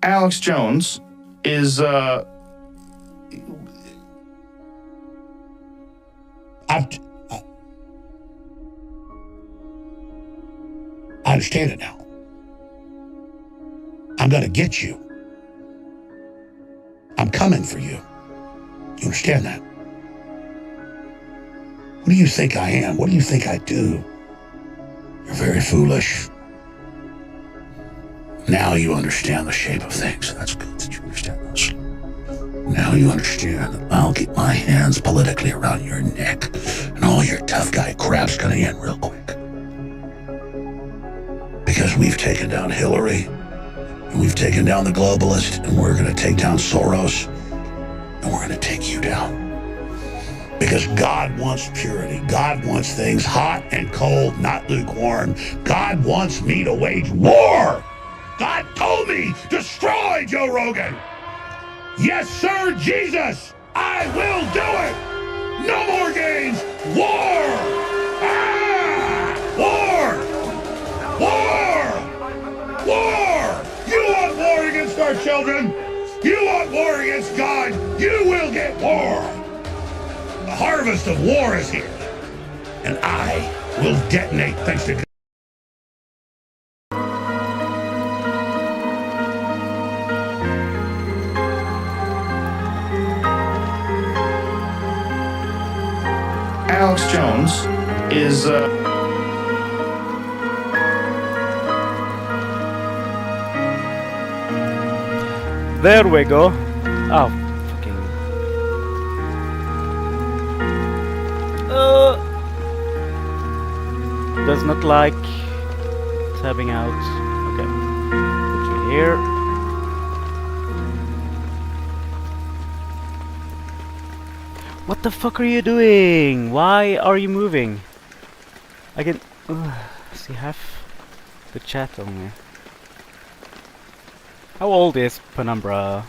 Alex Jones is I understand it now. I'm gonna get you. I'm coming for you. You understand that? What do you think I am? What do you think I do? You're very foolish. Now you understand the shape of things. That's good that you understand this. Now you understand that I'll get my hands politically around your neck and all your tough guy crap's gonna end real quick. Because we've taken down Hillary, and we've taken down the globalist, and we're gonna take down Soros, and we're gonna take you down. Because God wants purity. God wants things hot and cold, not lukewarm. God wants me to wage war. God told me, destroy Joe Rogan. Yes, sir, Jesus, I will do it. No more games. War. Ah! War. War. War. You want war against our children? You want war against God? You will get war. The harvest of war is here, and I will detonate thanks to God. Alex Jones is There we go. Oh, fucking. Does not like tabbing out. Okay. Put you here. What the fuck are you doing? Why are you moving? I can see half the chat on there. How old is Penumbra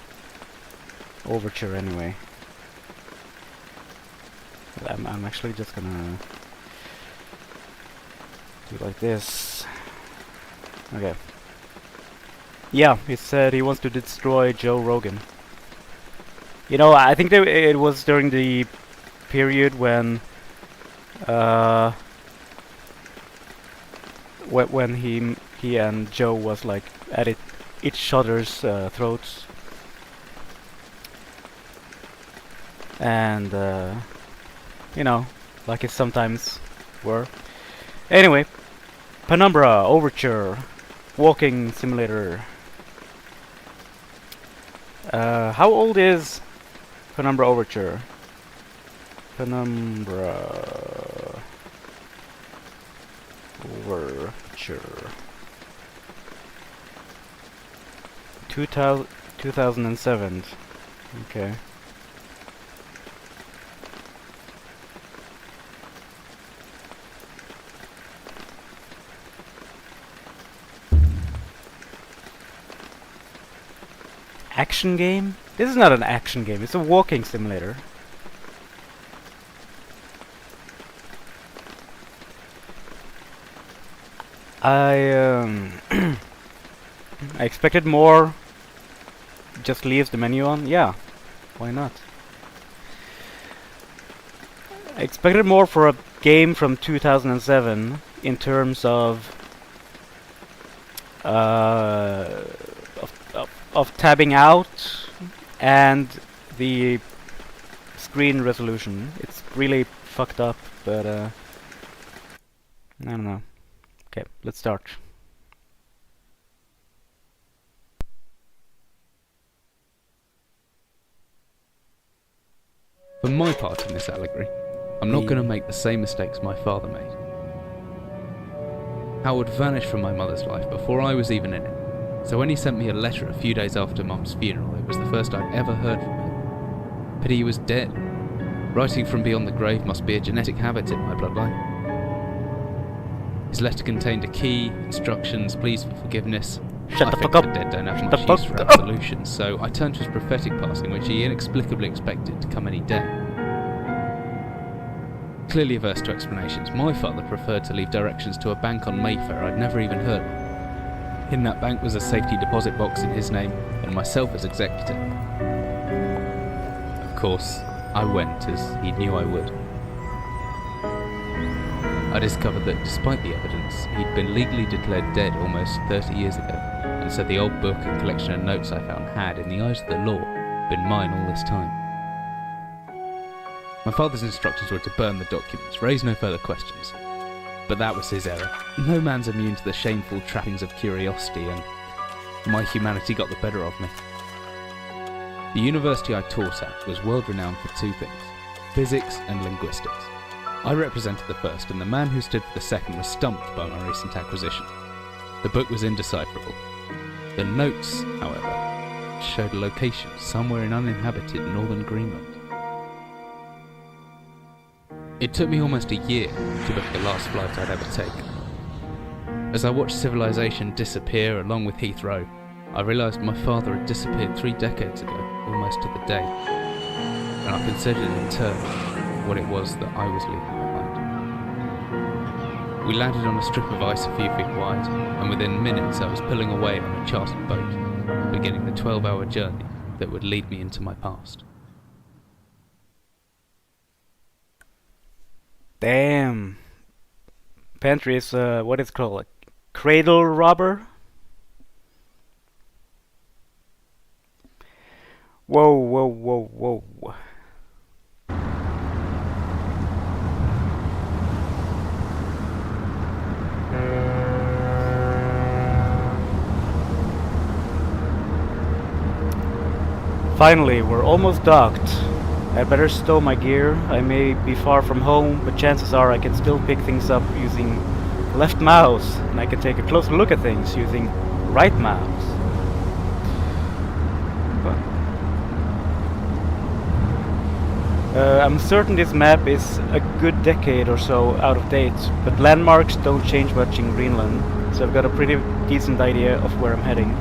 Overture anyway? I'm actually just gonna do like this. Okay. Yeah, he said he wants to destroy Joe Rogan. You know, I think that it was during the period when he and Joe was like at each other's throats, and you know, like it sometimes were. Anyway, Penumbra Overture, walking simulator. How old is Penumbra Overture? Penumbra Overture. 2007. Okay. Action game? This is not an action game, it's a walking simulator. I I expected more. Just leaves the menu on? Yeah, why not? I expected more for a game from 2007 in terms of tabbing out and the screen resolution. It's really fucked up, but I don't know. Okay, let's start. For my part in this allegory, I'm not going to make the same mistakes my father made. Howard vanished from my mother's life before I was even in it, so when he sent me a letter a few days after Mum's funeral, it was the first I'd ever heard from him. Pity he was dead. Writing from beyond the grave must be a genetic habit in my bloodline. His letter contained a key, instructions, pleas for forgiveness. Shut the fuck up! The dead don't have much use for absolutions, so I turned to his prophetic passing, which he inexplicably expected to come any day. Clearly averse to explanations, my father preferred to leave directions to a bank on Mayfair I'd never even heard of. In that bank was a safety deposit box in his name and myself as executor. Of course, I went as he knew I would. I discovered that despite the evidence, he'd been legally declared dead almost 30 years ago, and so the old book and collection of notes I found had, in the eyes of the law, been mine all this time. My father's instructions were to burn the documents, raise no further questions. But that was his error. No man's immune to the shameful trappings of curiosity, and my humanity got the better of me. The university I taught at was world renowned for two things: physics and linguistics. I represented the first, and the man who stood for the second was stumped by my recent acquisition. The book was indecipherable. The notes, however, showed a location somewhere in uninhabited northern Greenland. It took me almost a year to book the last flight I'd ever take. As I watched civilization disappear along with Heathrow, I realised my father had disappeared 3 decades ago, almost to the day, and I considered in turn what it was that I was leaving behind. We landed on a strip of ice a few feet wide, and within minutes I was pulling away on a chartered boat, beginning the 12-hour journey that would lead me into my past. Damn. Pantry is what it's called, a cradle robber? Whoa, whoa, whoa, whoa. Finally, we're almost docked. I'd better stow my gear. I may be far from home, but chances are I can still pick things up using left mouse, and I can take a closer look at things using right mouse. I'm certain this map is a good decade or so out of date, but landmarks don't change much in Greenland, so I've got a pretty decent idea of where I'm heading.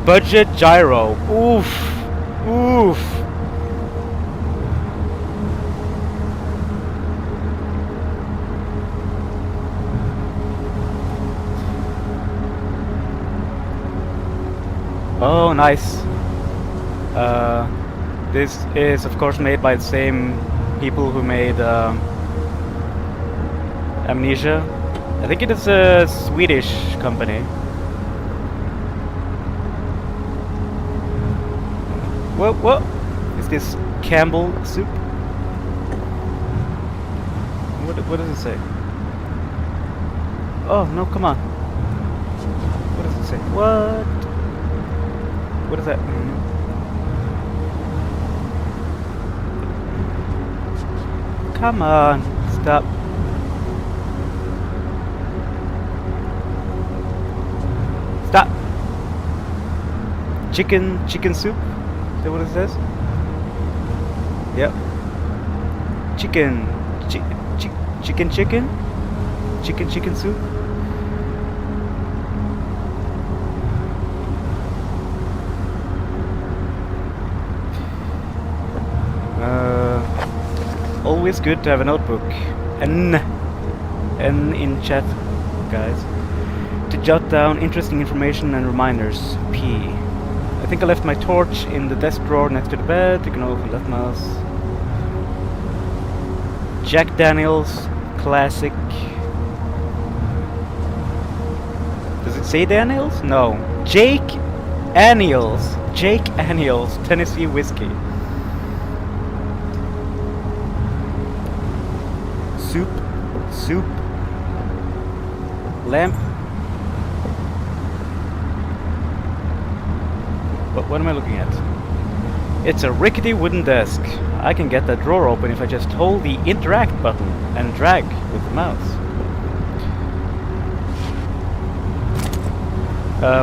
Budget gyro. Oof. Oof. Oh, nice. This is of course made by the same people who made Amnesia. I think it is a Swedish company. What? Is this Campbell soup? What does it say? Oh, no, come on. What does it say? What? What does that mean? Come on, stop. Stop. Chicken soup? Is that what it says? Yep. Chicken soup. Always good to have a notebook. N in chat, guys, to jot down interesting information and reminders. P. I think I left my torch in the desk drawer next to the bed. You can open left mouse. Jack Daniels, classic. Does it say Daniels? No. Jake Daniels, Tennessee whiskey. Soup. Lamp. What am I looking at? It's a rickety wooden desk. I can get that drawer open if I just hold the interact button and drag with the mouse.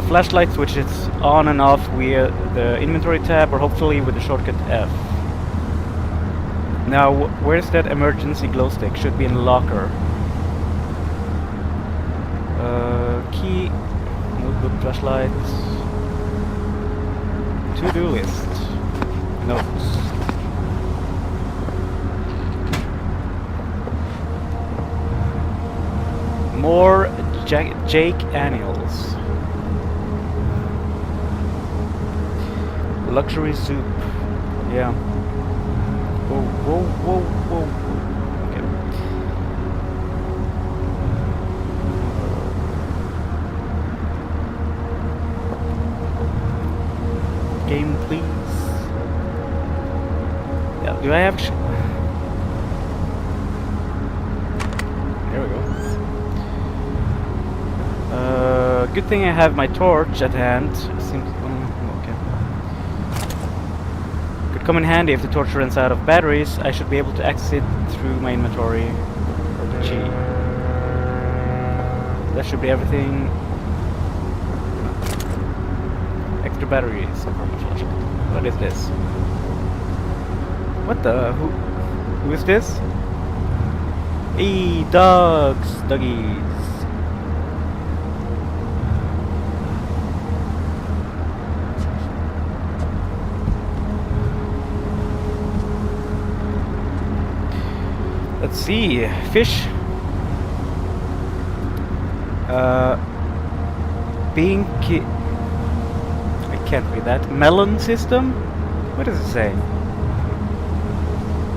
Flashlight switches on and off via the inventory tab or hopefully with the shortcut F. Now, where's that emergency glow stick? Should be in the locker. Key, notebook, flashlights. To-do list. Notes. Or Jake Daniels. Luxury soup. Yeah. Whoa, whoa, whoa, whoa. Okay. Game, please. Yeah, do I have... There we go. Good thing I have my torch at hand. Seems... okay. Could come in handy if the torch runs out of batteries. I should be able to exit through my inventory. G. That should be everything. Extra batteries. What is this? What the? Who is this? Hey, dogs, doggies. Let's see, fish. Being I can't read that. Melon system? What does it say?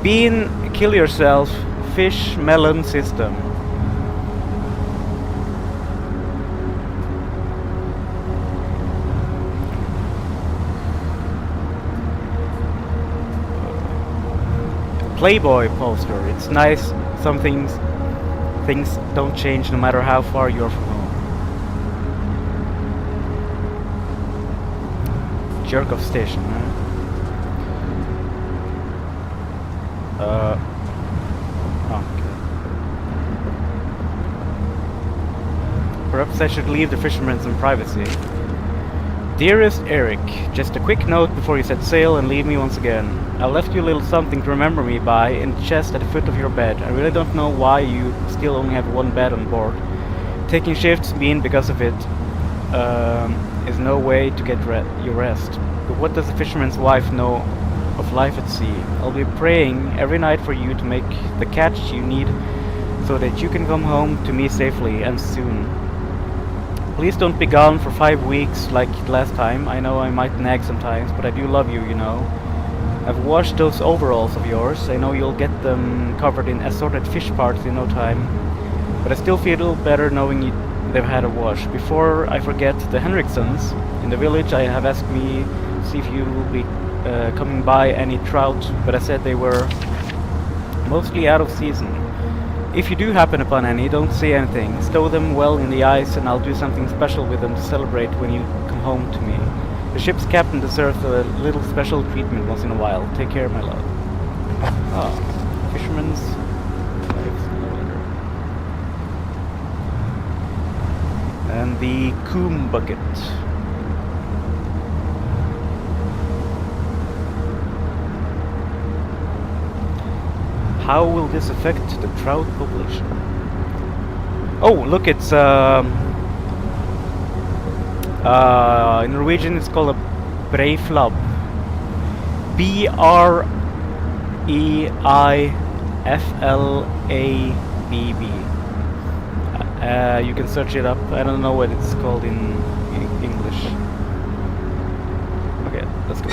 Bean, kill yourself. Fish melon system. Playboy poster. It's nice. Some things don't change no matter how far you're from home. Jerk off station, huh? Okay. Perhaps I should leave the fishermen some privacy. Dearest Eric, just a quick note before you set sail and leave me once again. I left you a little something to remember me by in the chest at the foot of your bed. I really don't know why you still only have one bed on board. Taking shifts mean because of it is no way to get your rest. But what does a fisherman's wife know of life at sea? I'll be praying every night for you to make the catch you need so that you can come home to me safely and soon. Please don't be gone for 5 weeks like last time. I know I might nag sometimes, but I do love you, you know. I've washed those overalls of yours. I know you'll get them covered in assorted fish parts in no time. But I still feel better knowing they've had a wash. Before I forget, the Henriksons in the village I have asked me to see if you will be coming by any trout, but I said they were mostly out of season. If you do happen upon any, don't say anything. Stow them well in the ice and I'll do something special with them to celebrate when you come home to me. The ship's captain deserves a little special treatment once in a while. Take care, my love. Ah, fisherman's wives letter. And the coom bucket. How will this affect the trout population? Oh, look, it's in Norwegian it's called a breiflabb. B-R-E-I-F-L-A-B-B. You can search it up. I don't know what it's called in English. Okay, let's go.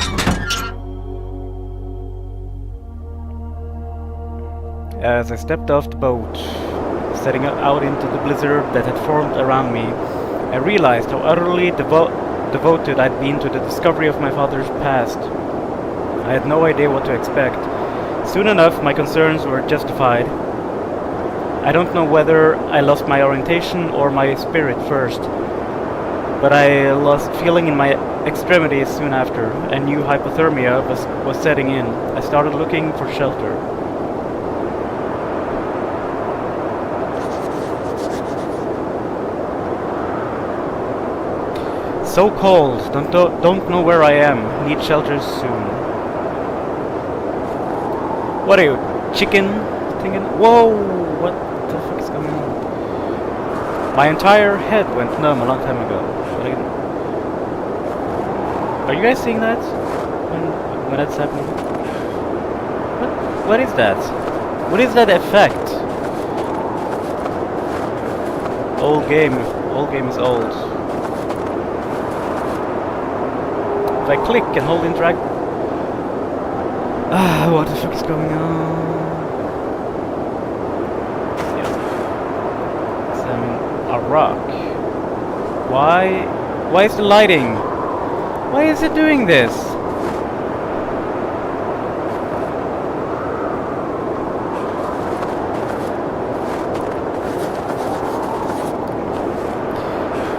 As I stepped off the boat, setting out into the blizzard that had formed around me, I realized how utterly devoted I'd been to the discovery of my father's past. I had no idea what to expect. Soon enough, my concerns were justified. I don't know whether I lost my orientation or my spirit first, but I lost feeling in my extremities soon after. I knew hypothermia was setting in. I started looking for shelter. So cold, don't know where I am, need shelter soon. What are you, chicken thinking? Whoa, what the fuck is going on? My entire head went numb a long time ago. Are you guys seeing that? When that's happening? What is that? What is that effect? Old game. Old game is old. If I click and hold interact. What the fuck is going on? Yeah. Examine a rock. Why? Why is the lighting? Why is it doing this?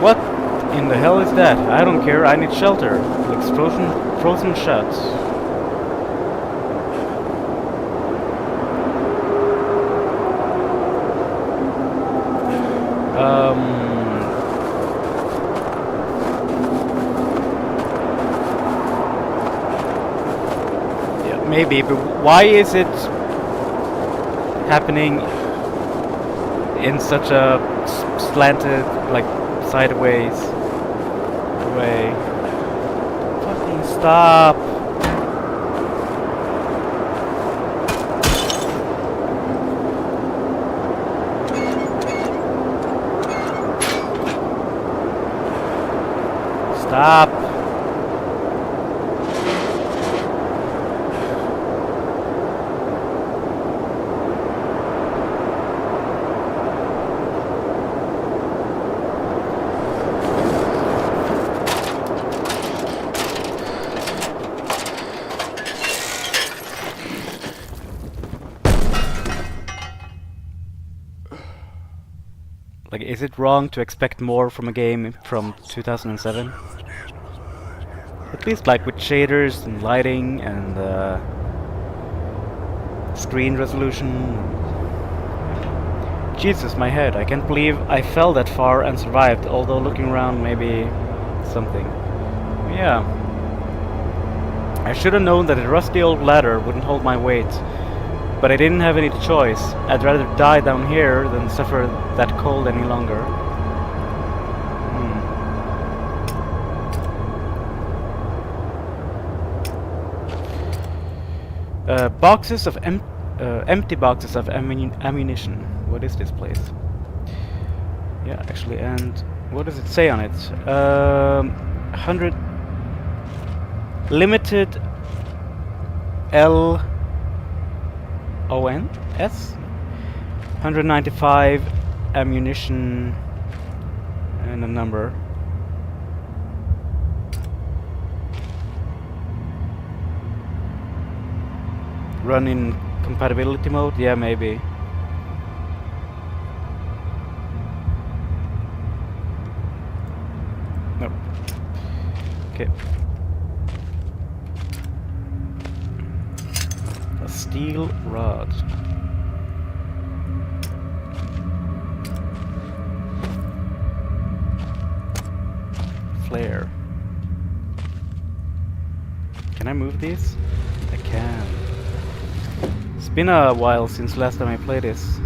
What in the hell is that? I don't care, I need shelter. Looks frozen shut. Yeah, maybe, but why is it happening in such a slanted, like, sideways way? Fucking stop! Stop! Like, is it wrong to expect more from a game from 2007? At least like with shaders and lighting and screen resolution. Jesus, my head. I can't believe I fell that far and survived, although looking around maybe something. Yeah. I should have known that a rusty old ladder wouldn't hold my weight. But I didn't have any choice. I'd rather die down here than suffer that cold any longer. Boxes of empty boxes of ammunition. What is this place? Yeah, actually, and what does it say on it? 100 limited LONS 195 ammunition and a number. Run in compatibility mode? Yeah, maybe. Nope. Okay. A steel rod. Flare. Can I move these? I can. It's been a while since last time I played this.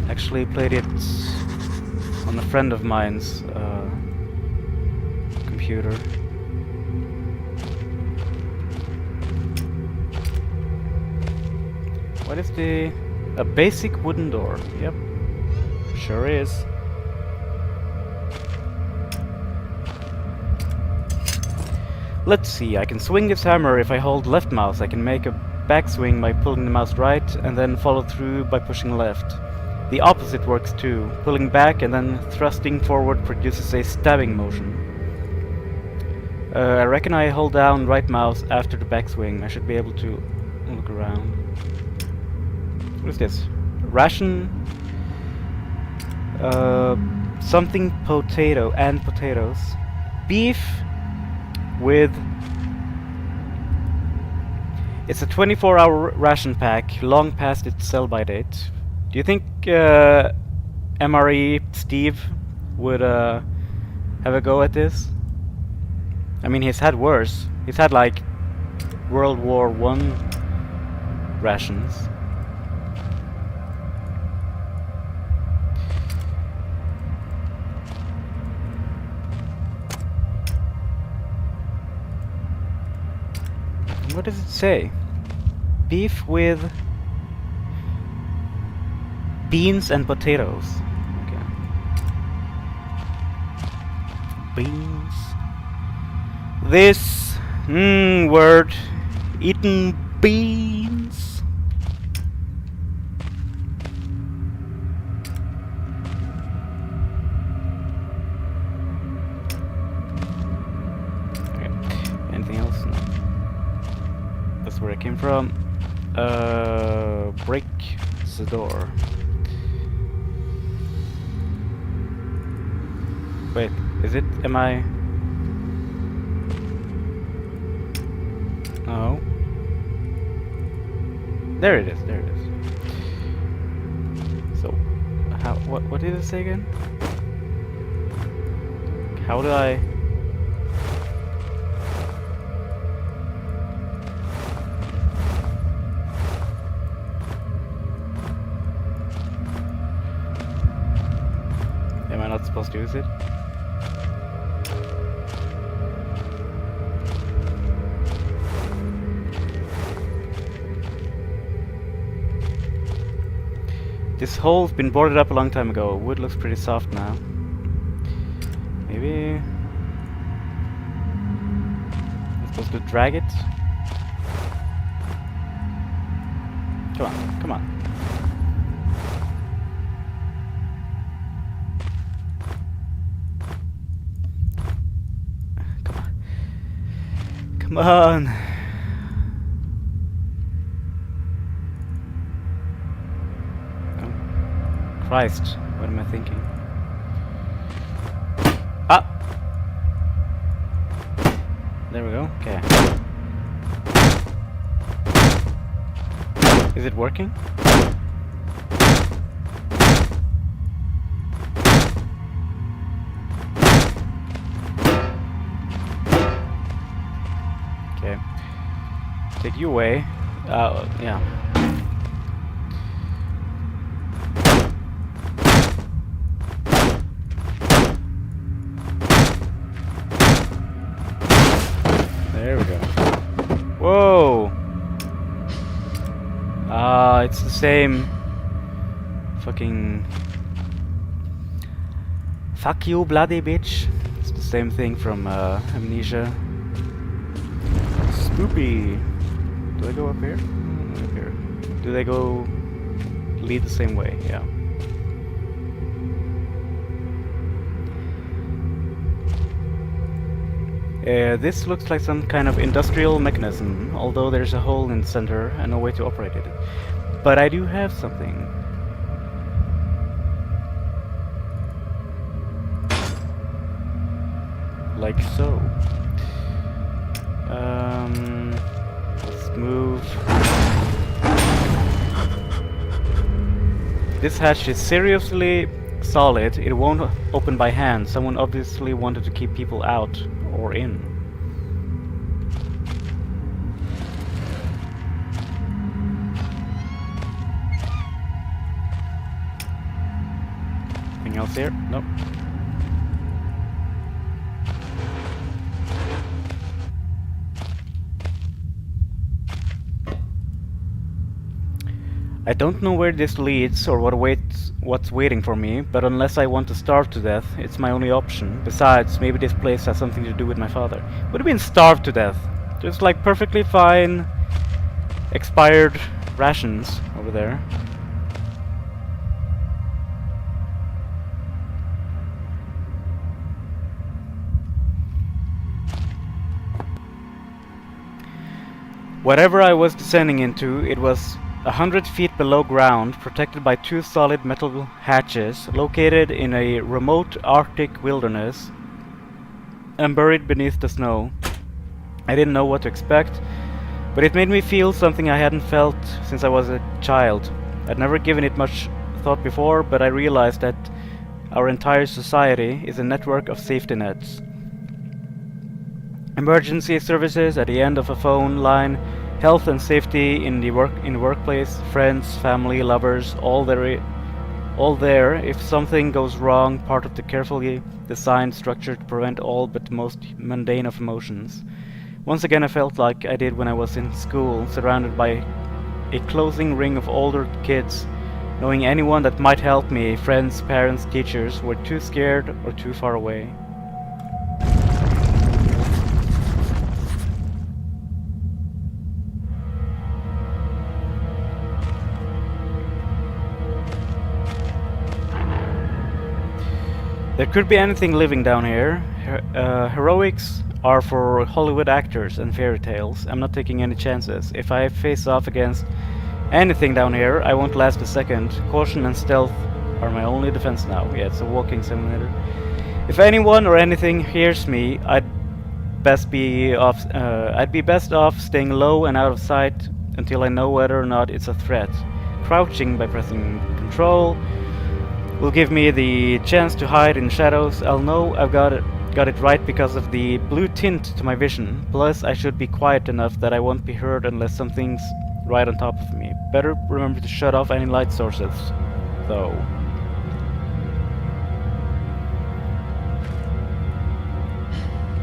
Actually played it on a friend of mine's computer. What is a basic wooden door? Yep, sure is. Let's see, I can swing this hammer if I hold left mouse. I can make a backswing by pulling the mouse right and then follow through by pushing left. The opposite works too. Pulling back and then thrusting forward produces a stabbing motion. I reckon I hold down right mouse after the backswing. I should be able to look around. What is this? Ration. Something potato and potatoes. Beef with... It's a 24-hour ration pack, long past its sell-by date. Do you think MRE Steve would have a go at this? I mean, he's had worse. He's had like World War I rations. What does it say? Beef with beans and potatoes. Okay. beans. This word, eaten beans. Okay. Anything else? No. That's where I came from. Break the door. Wait, is it? Am I? No. There it is. There it is. So, how? What did it say again? How do I? Am I not supposed to use it? This hole's been boarded up a long time ago. Wood looks pretty soft now. Maybe I'm supposed to drag it? Come on, come on. Come on. Oh. Christ, what am I thinking? Ah! There we go, okay. Is it working? Okay. Take you away. Yeah. There we go. Whoa! It's the same fucking... Fuck you, bloody bitch. It's the same thing from Amnesia. Spoopy. Do I go up here? Up here. Do they go lead the same way? Yeah. This looks like some kind of industrial mechanism, although there's a hole in the center and no way to operate it. But I do have something. Like so. Let's move. This hatch is seriously solid. It won't open by hand. Someone obviously wanted to keep people out or in. Anything else here? Nope. I don't know where this leads or what's waiting for me, but unless I want to starve to death, it's my only option. Besides, maybe this place has something to do with my father. What do you mean starve to death? There's like perfectly fine expired rations over there. Whatever I was descending into, it was 100 feet below ground, protected by two solid metal hatches, located in a remote Arctic wilderness and buried beneath the snow. I didn't know what to expect, but it made me feel something I hadn't felt since I was a child. I'd never given it much thought before, but I realized that our entire society is a network of safety nets. Emergency services at the end of a phone line, health and safety in the workplace, friends, family, lovers, all there if something goes wrong, part of the carefully designed structure to prevent all but the most mundane of emotions. Once again I felt like I did when I was in school, surrounded by a closing ring of older kids, knowing anyone that might help me, friends, parents, teachers, were too scared or too far away. There could be anything living down here. Heroics are for Hollywood actors and fairy tales. I'm not taking any chances. If I face off against anything down here, I won't last a second. Caution and stealth are my only defense now. Yeah, it's a walking simulator. If anyone or anything hears me, I'd be best off staying low and out of sight until I know whether or not it's a threat. Crouching by pressing control will give me the chance to hide in shadows. I'll know I've got it right because of the blue tint to my vision. Plus, I should be quiet enough that I won't be heard unless something's right on top of me. Better remember to shut off any light sources, though.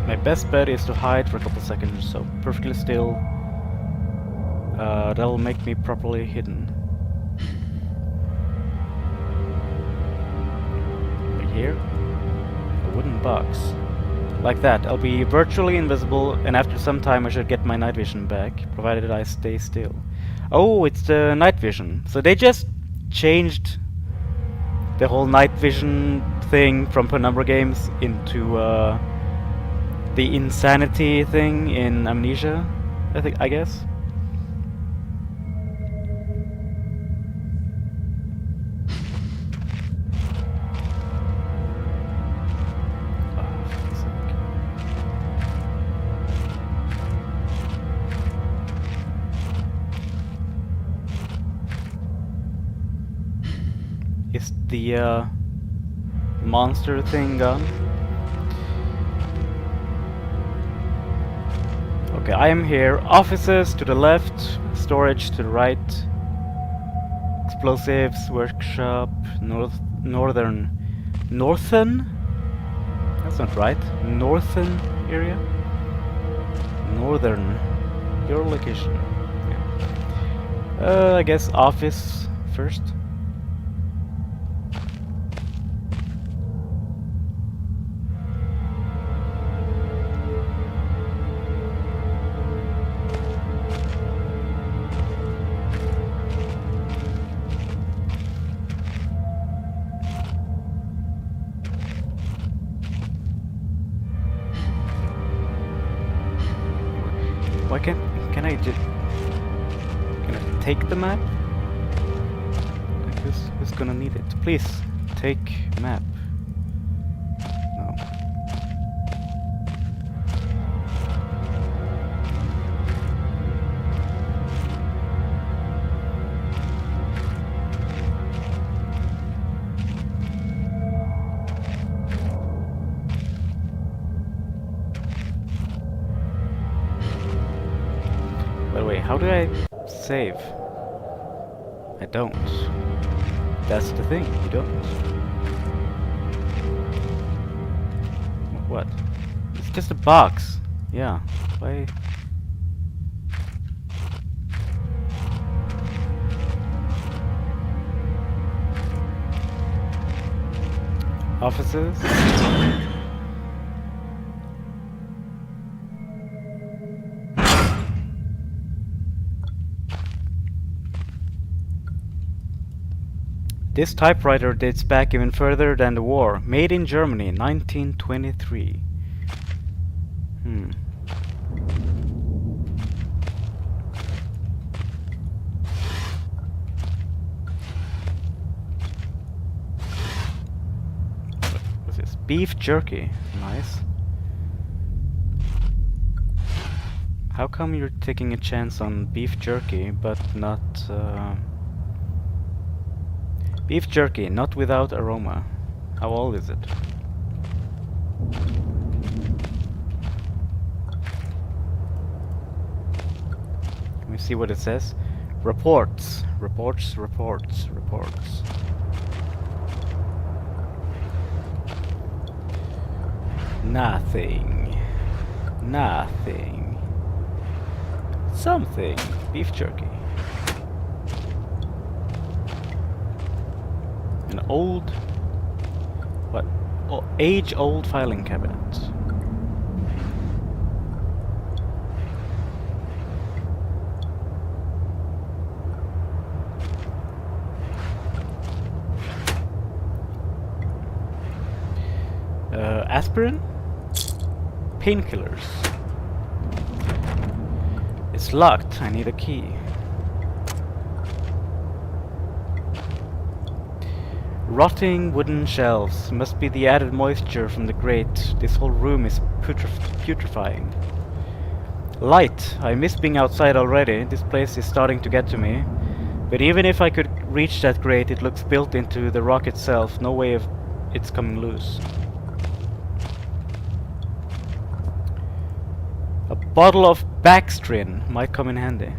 My best bet is to hide for a couple seconds or so, perfectly still. That'll make me properly hidden. Right here, a wooden box. Like that, I'll be virtually invisible, and after some time I should get my night vision back, provided I stay still. Oh, it's the night vision. So they just changed the whole night vision thing from Penumbra games into the insanity thing in Amnesia, I guess. Is the monster thing gone? Okay, I am here. Offices to the left, storage to the right, explosives, workshop, northern. That's not right. Northern area? Northern. Your location. Yeah. I guess office first. Why can I just... Can I take the map? Like who's gonna need it? Please, take map. No. By the way, how do I save? I don't. That's the thing, you don't. What? It's just a box. Yeah. Why? Offices? This typewriter dates back even further than the war. Made in Germany, 1923. What's this? Beef jerky. Nice. How come you're taking a chance on beef jerky, but not... Beef jerky, not without aroma. How old is it? Let me see what it says. Reports. Reports, reports, reports. Nothing. Nothing. Something. Beef jerky. An old... what? Oh, age-old filing cabinet. Aspirin? Painkillers. It's locked. I need a key. Rotting wooden shelves. Must be the added moisture from the grate. This whole room is putrefying. Light. I miss being outside already. This place is starting to get to me. But even if I could reach that grate, it looks built into the rock itself. No way of it's coming loose. A bottle of Baxtrin might come in handy.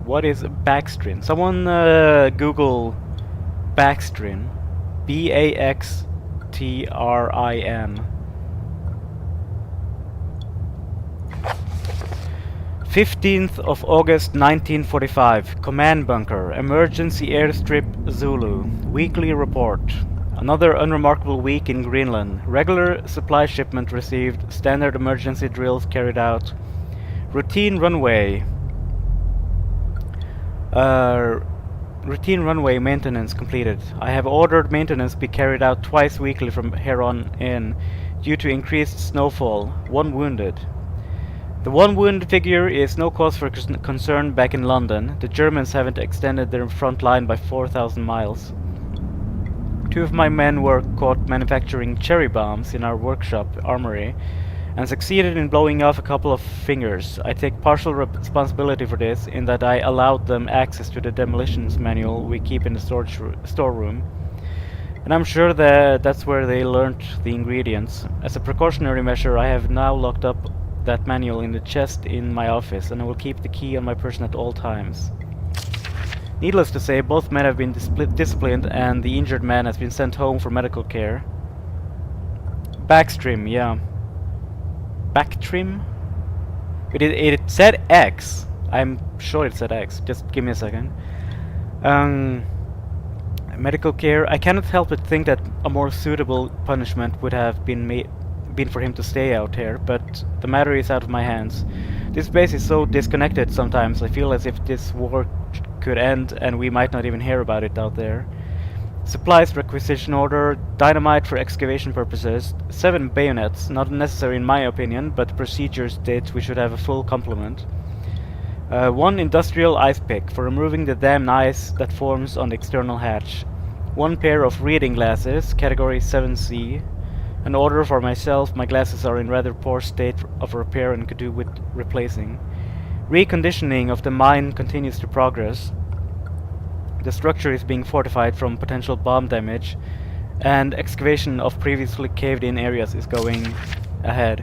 What is Baxtrin? Someone Google Baxtrin. B-A-X-T-R-I-N. 15th of August 1945. Command bunker. Emergency airstrip Zulu. Weekly report. Another unremarkable week in Greenland. Regular supply shipment received. Standard emergency drills carried out. Routine runway. Routine runway maintenance completed. I have ordered maintenance be carried out twice weekly from here on in due to increased snowfall. 1 wounded. The 1 wounded figure is no cause for concern back in London. The Germans haven't extended their front line by 4,000 miles. 2 of my men were caught manufacturing cherry bombs in our workshop armory and succeeded in blowing off a couple of fingers. I take partial responsibility for this in that I allowed them access to the demolitions manual we keep in the storeroom. And I'm sure that that's where they learnt the ingredients. As a precautionary measure, I have now locked up that manual in the chest in my office, and I will keep the key on my person at all times. Needless to say, both men have been disciplined, and the injured man has been sent home for medical care. Backstream, yeah. Backtrim? It said X. I'm sure it said X. Just give me a second. Medical care. I cannot help but think that a more suitable punishment would have been for him to stay out here, but the matter is out of my hands. This base is so disconnected sometimes. I feel as if this war could end and we might not even hear about it out there. Supplies requisition order, dynamite for excavation purposes, 7 bayonets, not necessary in my opinion, but procedure states we should have a full complement. 1 industrial ice pick for removing the damn ice that forms on the external hatch. 1 pair of reading glasses, category 7C. An order for myself. My glasses are in rather poor state of repair and could do with replacing. Reconditioning of the mine continues to progress. The structure is being fortified from potential bomb damage, and excavation of previously caved-in areas is going ahead.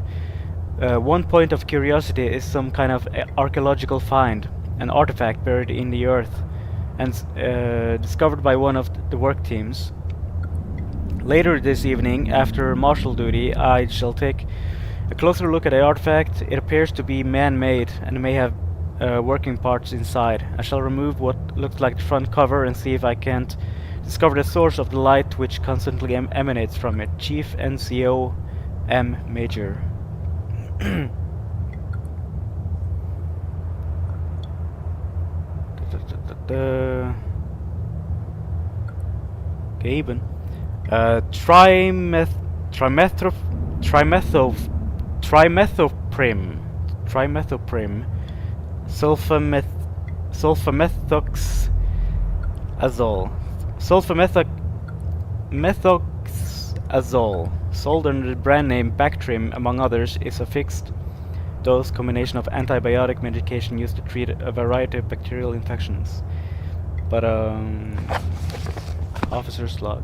1 point of curiosity is some kind of archaeological find, an artifact buried in the earth, and discovered by one of the work teams. Later this evening, after marshal duty, I shall take a closer look at the artifact. It appears to be man-made and may have working parts inside. I shall remove what looks like the front cover and see if I can't discover the source of the light which constantly emanates from it. Chief NCO M. Major. Gaben. Trimethoprim, sulfamethoxazole, sold under the brand name Bactrim, among others, is a fixed dose combination of antibiotic medication used to treat a variety of bacterial infections. But officer's log.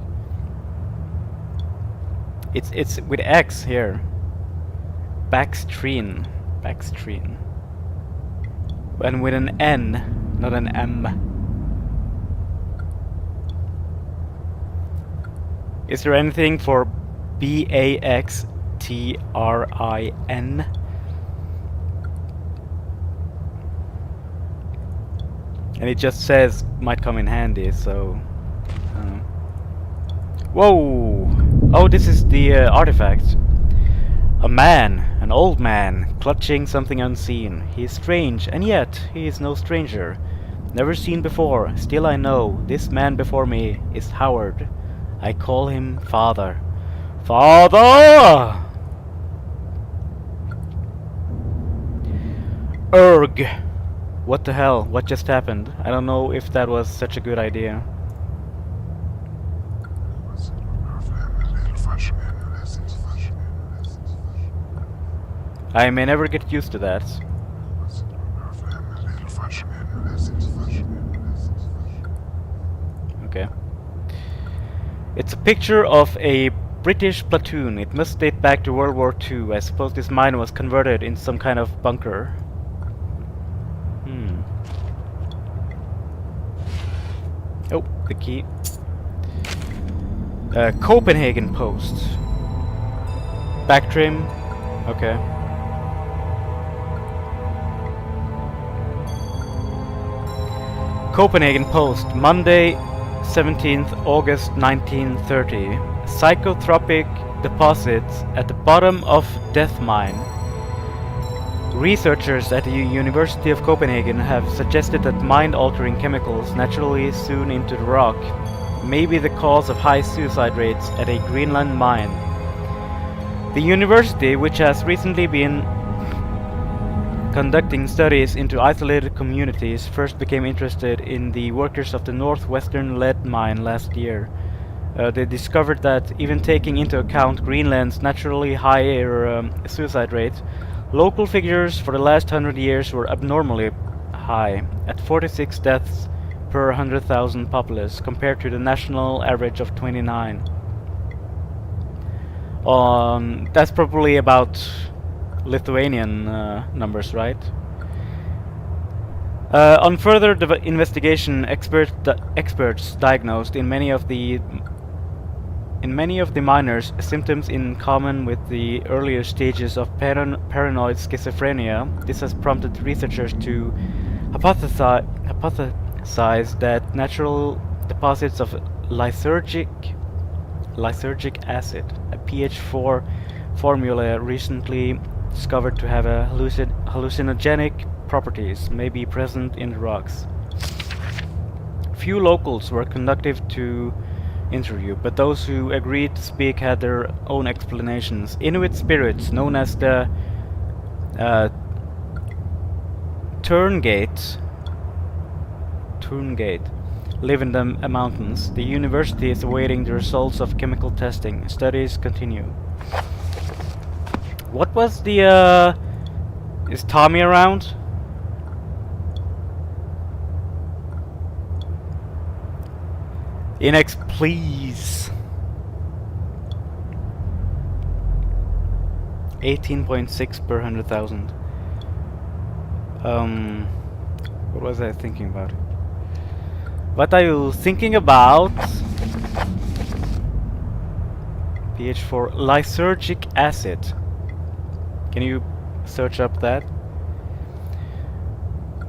It's with X here. Baxtrin. And with an N, not an M. Is there anything for BAXTRIN? And it just says might come in handy, so. Whoa! Oh, this is the artifact. A man, an old man, clutching something unseen. He is strange, and yet he is no stranger. Never seen before, still I know this man before me is Howard. I call him Father. Father! Erg! What the hell? What just happened? I don't know if that was such a good idea. I may never get used to that. Okay. It's a picture of a British platoon. It must date back to World War II. I suppose this mine was converted into some kind of bunker. Oh, the key. Copenhagen Post. Back trim. Okay. Copenhagen Post, Monday, 17th August 1930. Psychotropic deposits at the bottom of Death Mine. Researchers at the University of Copenhagen have suggested that mind-altering chemicals naturally soon into the rock may be the cause of high suicide rates at a Greenland mine. The university, which has recently been conducting studies into isolated communities, first became interested in the workers of the northwestern lead mine last year. They discovered that even taking into account Greenland's naturally higher suicide rate, local figures for the last 100 years were abnormally high, at 46 deaths per 100,000 populace, compared to the national average of 29. That's probably about Lithuanian numbers, right? On further investigation, experts diagnosed in many of the miners symptoms in common with the earlier stages of paranoid schizophrenia. This has prompted researchers to hypothesize that natural deposits of lysergic acid, a pH4 formula recently discovered to have a hallucinogenic properties, may be present in the rocks. Few locals were conducive to interview, but those who agreed to speak had their own explanations. Inuit spirits, known as the Turngate, live in the mountains. The university is awaiting the results of chemical testing. Studies continue. What was the is Tommy around? Inex, please. 18.6 per 100,000. What was I thinking about? What are you thinking about? pH4 lysergic acid. Can you search up that?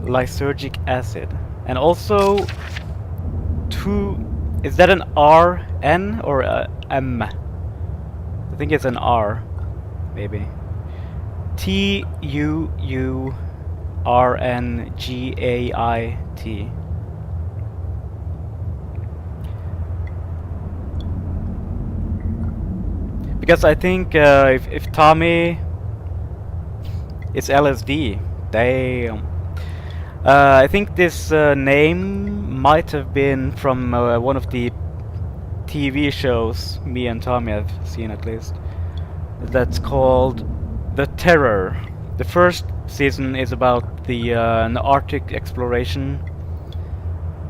Lysergic acid. And also is that an RN or a M? I think it's an R, maybe. TUURNGAIT. Because I think if Tommy is LSD, damn. I think this name might have been from one of the TV shows me and Tommy have seen, at least. That's called The Terror. The first season is about the Arctic exploration,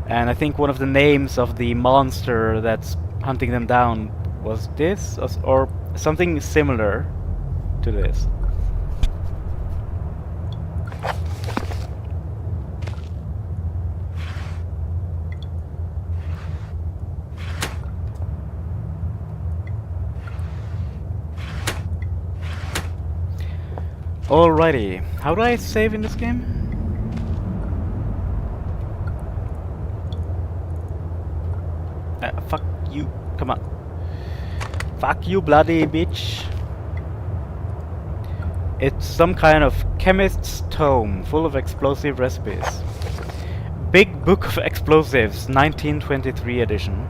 and I think one of the names of the monster that's hunting them down was this, or something similar to this. Alrighty, how do I save in this game? Fuck you, come on. Fuck you, bloody bitch. It's some kind of chemist's tome full of explosive recipes. Big Book of Explosives, 1923 edition.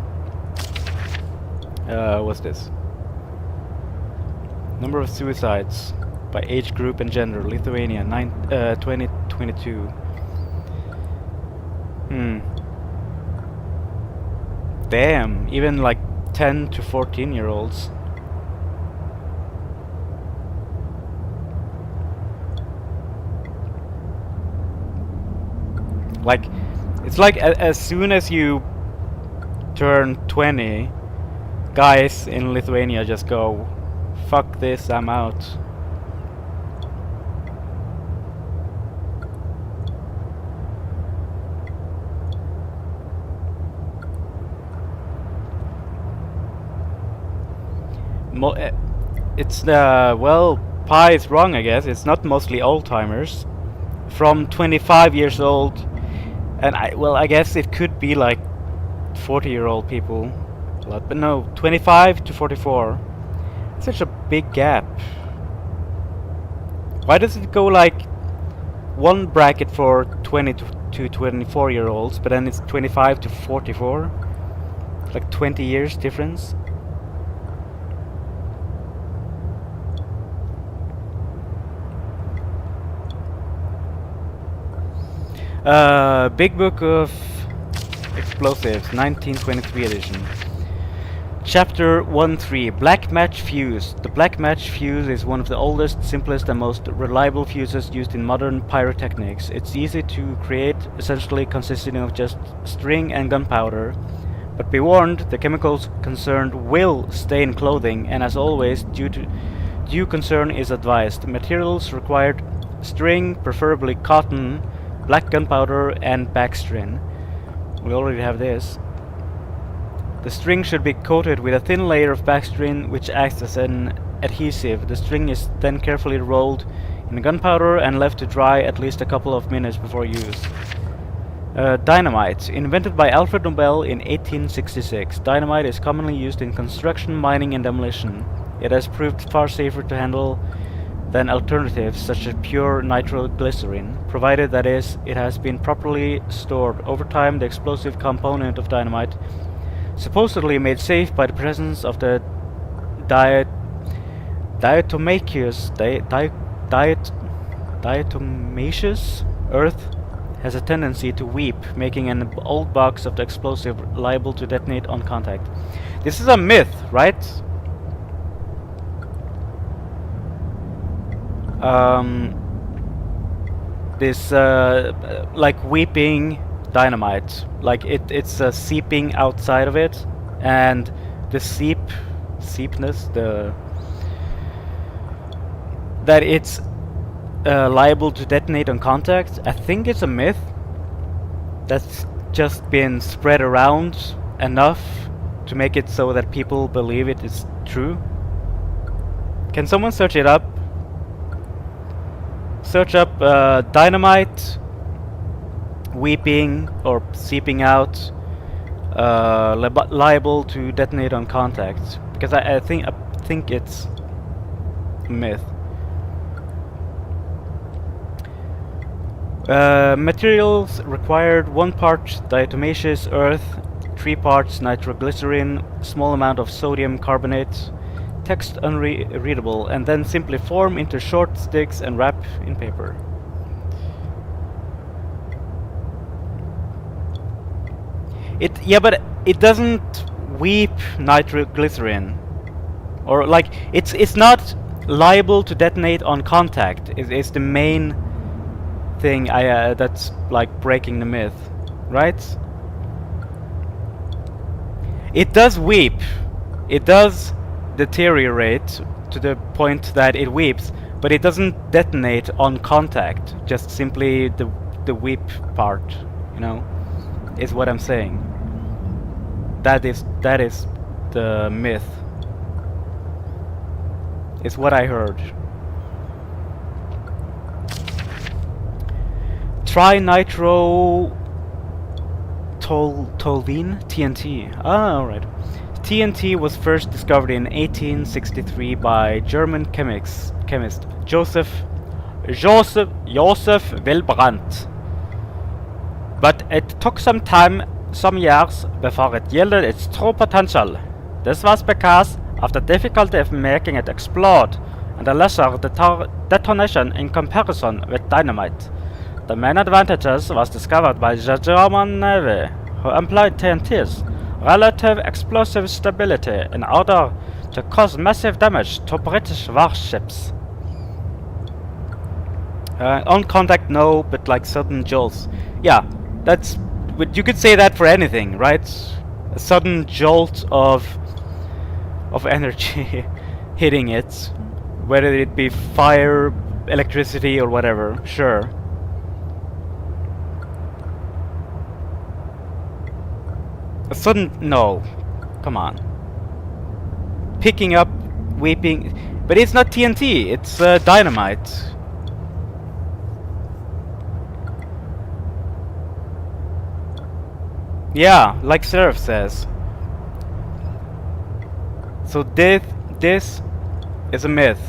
What's this? Number of suicides by age group and gender. Lithuania, 2022. Damn, even like 10 to 14-year-olds. Like, it's like as soon as you turn 20, guys in Lithuania just go, fuck this, I'm out. It's well, Pi is wrong, I guess. It's not mostly old timers. From 25 years old, and I guess it could be like 40-year-old people, but no, 25 to 44. Such a big gap. Why does it go like one bracket for 20 to 24-year-olds, but then it's 25 to 44? Like 20 years difference? Big Book of Explosives, 1923 edition. Chapter 1.3, Black Match Fuse. The Black Match Fuse is one of the oldest, simplest and most reliable fuses used in modern pyrotechnics. It's easy to create, essentially consisting of just string and gunpowder. But be warned, the chemicals concerned will stain clothing, and as always, due concern is advised. Materials required: string, preferably cotton, black gunpowder, and backstring. We already have this. The string should be coated with a thin layer of backstring which acts as an adhesive. The string is then carefully rolled in gunpowder and left to dry at least a couple of minutes before use. Dynamite. Invented by Alfred Nobel in 1866. Dynamite is commonly used in construction, mining, and demolition. It has proved far safer to handle than alternatives such as pure nitroglycerin, provided that is, it has been properly stored. Over time, the explosive component of dynamite, supposedly made safe by the presence of the diatomaceous earth, has a tendency to weep, making an old box of the explosive liable to detonate on contact. This is a myth, right? This like weeping dynamite, like it's seeping outside of it, and the seepness, that it's liable to detonate on contact. I think it's a myth that's just been spread around enough to make it so that people believe it is true. Can someone search it up? Search up dynamite weeping or seeping out liable to detonate on contact, because I think it's a myth. Materials required: 1 part diatomaceous earth, 3 parts nitroglycerin, small amount of sodium carbonate. Text unreadable, and then simply form into short sticks and wrap in paper. But it doesn't weep nitroglycerin, or like it's not liable to detonate on contact. It's the main thing that's like breaking the myth, right? It does weep. It does deteriorate to the point that it weeps, but it doesn't detonate on contact. Just simply the weep part, you know, is what I'm saying. That is the myth. It's what I heard. Trinitro toluene, TNT. Ah, alright. TNT was first discovered in 1863 by German chemist Joseph Wilbrandt. But it took some years before it yielded its true potential. This was because of the difficulty of making it explode and the lesser detonation in comparison with dynamite. The main advantages was discovered by the German Navy, who employed TNT's relative explosive stability in order to cause massive damage to British warships. On contact, no, but like sudden jolts. Yeah, that's. But you could say that for anything, right? A sudden jolt of energy hitting it, whether it be fire, electricity, or whatever. Sure. A sudden no, come on. Picking up, weeping, but it's not TNT. It's dynamite. Yeah, like Seraph says. So this is a myth.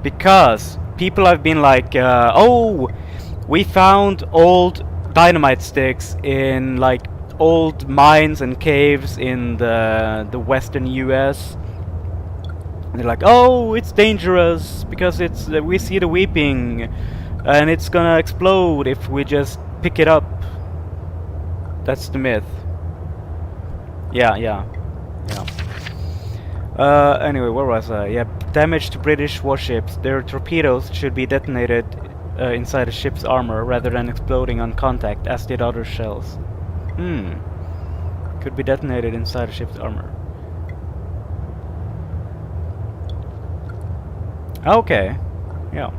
Because people have been like, oh, we found old dynamite sticks in like old mines and caves in the western US. And they're like, oh, it's dangerous because it's we see the weeping and it's gonna explode if we just pick it up. That's the myth. Yeah. Anyway, where was I? Yeah, damage to British warships. Their torpedoes should be detonated inside a ship's armor rather than exploding on contact, as did other shells. Could be detonated inside a ship's armor. Okay. Yeah.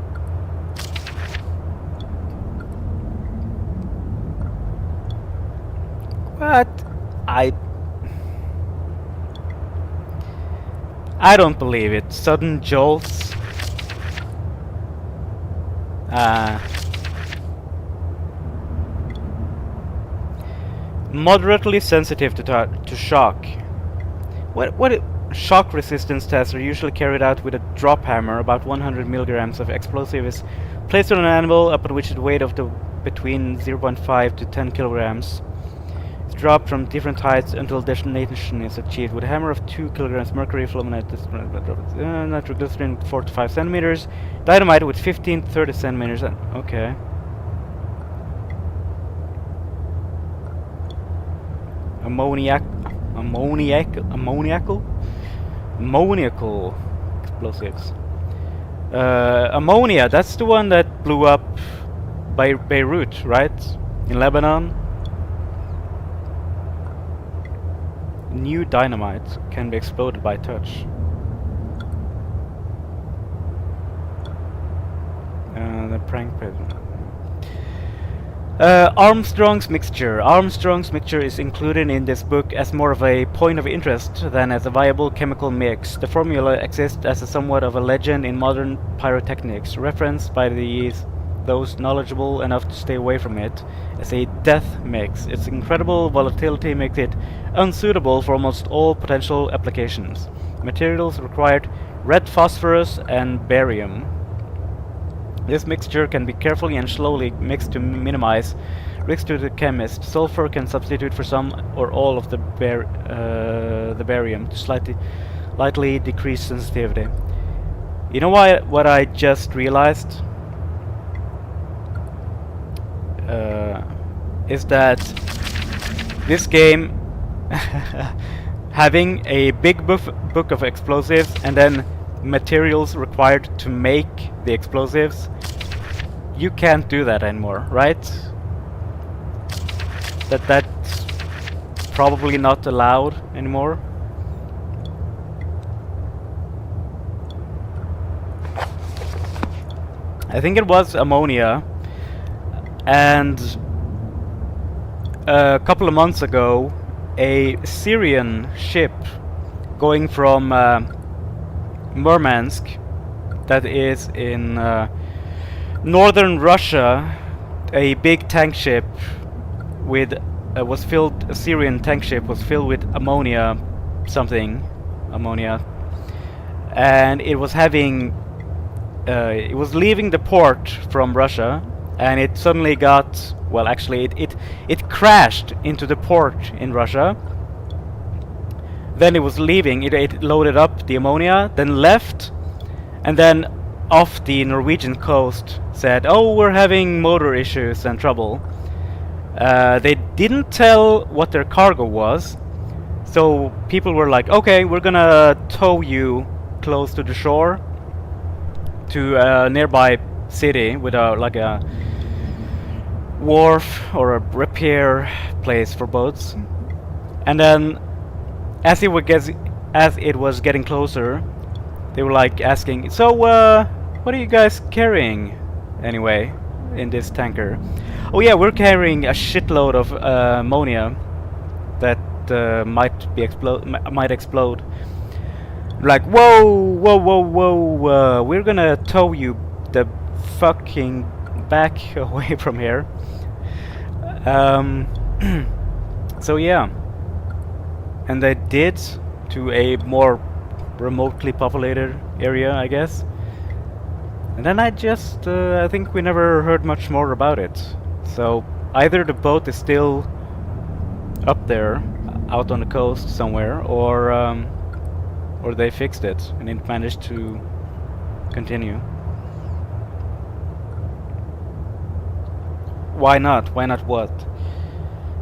But I don't believe it. Sudden jolts. Moderately sensitive to shock. Shock resistance tests are usually carried out with a drop hammer. About 100 milligrams of explosive is placed on an animal upon which the weight of between 0.5 to 10 kilograms. It's dropped from different heights until detonation is achieved. With a hammer of 2 kilograms mercury, fulminate nitroglycerin 4 to 5 centimeters, dynamite with 15 to 30 centimeters. Okay. Ammoniacal explosives. Ammonia, that's the one that blew up by Beirut, right? In Lebanon. New dynamite can be exploded by touch. The prank pattern. Armstrong's mixture. Armstrong's mixture is included in this book as more of a point of interest than as a viable chemical mix. The formula exists as a somewhat of a legend in modern pyrotechnics, referenced by those knowledgeable enough to stay away from it as a death mix. Its incredible volatility makes it unsuitable for almost all potential applications. Materials required red phosphorus and barium. This mixture can be carefully and slowly mixed to minimize risk to the chemist. Sulfur can substitute for some or all of the barium to slightly decrease sensitivity. You know what I just realized? Is that this game having a big book of explosives and then materials required to make the explosives, you can't do that anymore, right? That's probably not allowed anymore. I think it was ammonia, and a couple of months ago a Syrian ship going from Murmansk, that is in northern Russia, a big tank ship with a Syrian tank ship was filled with ammonia, and it was leaving the port from Russia, and it suddenly got, well, actually it crashed into the port in Russia. Then it was leaving, it loaded up the ammonia, then left, and then off the Norwegian coast said, oh, we're having motor issues and trouble. They didn't tell what their cargo was, so people were like, okay, we're gonna tow you close to the shore to a nearby city with like a wharf or a repair place for boats. And then as it was getting closer, they were like asking, so what are you guys carrying anyway in this tanker? Oh yeah, we're carrying a shitload of ammonia that might explode. Like, whoa, we're gonna tow you the fucking back away from here. So yeah, and they did, to a more remotely populated area, I guess. And then I think we never heard much more about it. So either the boat is still up there, out on the coast somewhere, or they fixed it and it managed to continue. Why not? Why not what?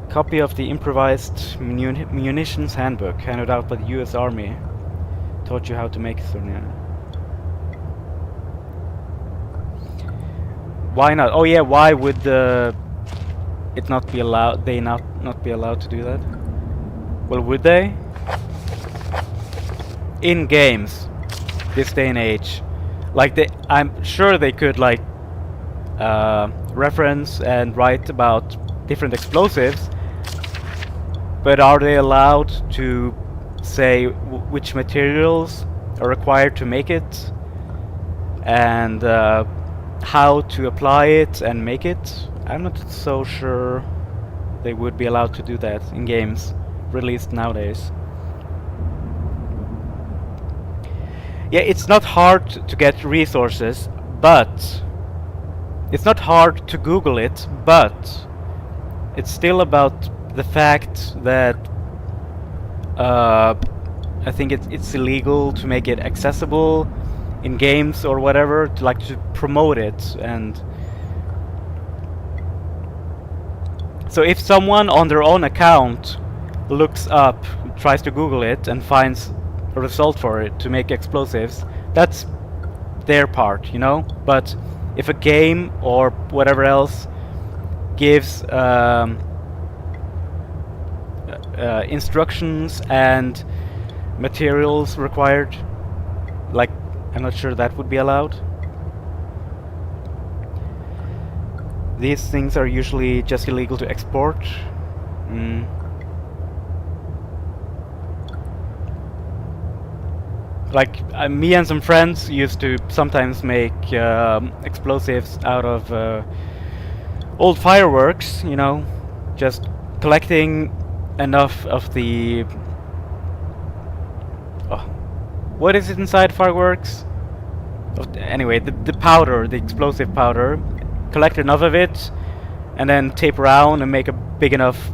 Copy of the improvised munitions handbook handed out by the US Army. Taught you how to make Sonia. Why not? Oh yeah, why would it not be allowed? They not be allowed to do that? Well, would they? In games, this day and age, like I'm sure they could like reference and write about different explosives, but are they allowed to say which materials are required to make it, and how to apply it and make it? I'm not so sure they would be allowed to do that in games released nowadays. Yeah, it's not hard to get resources, but it's not hard to Google it, but it's still about the fact that I think it's illegal to make it accessible in games or whatever, to promote it. And so if someone on their own account looks up, tries to Google it and finds a result for it to make explosives, that's their part, you know? But if a game or whatever else gives instructions and materials required, like, I'm not sure that would be allowed. These things are usually just illegal to export. Like, me and some friends used to sometimes make explosives out of old fireworks, you know, just collecting enough of the... what is it inside fireworks? Anyway, the powder, the explosive powder. Collect enough of it, and then tape around and make a big enough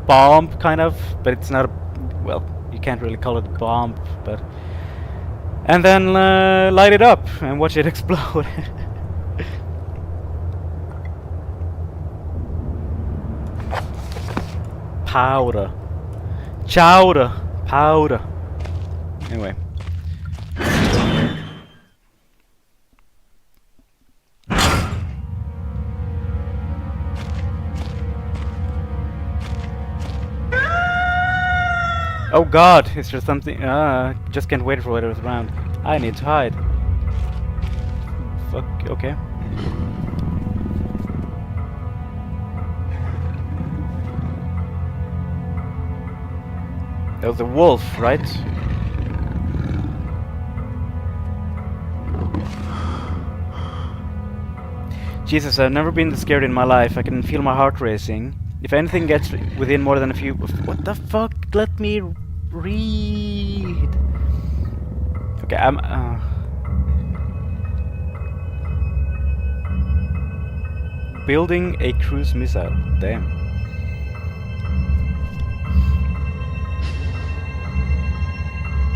bomb, kind of. But it's not a... well, you can't really call it a bomb, but... and then light it up and watch it explode. Powder. Chowder. Powder. Anyway. Oh god, is there something? Just can't wait for whatever's around. I need to hide. Fuck, okay. That was a wolf, right? Jesus, I've never been this scared in my life. I can feel my heart racing. If anything gets within more than a few... what the fuck? Let me read. Okay, building a cruise missile. Damn.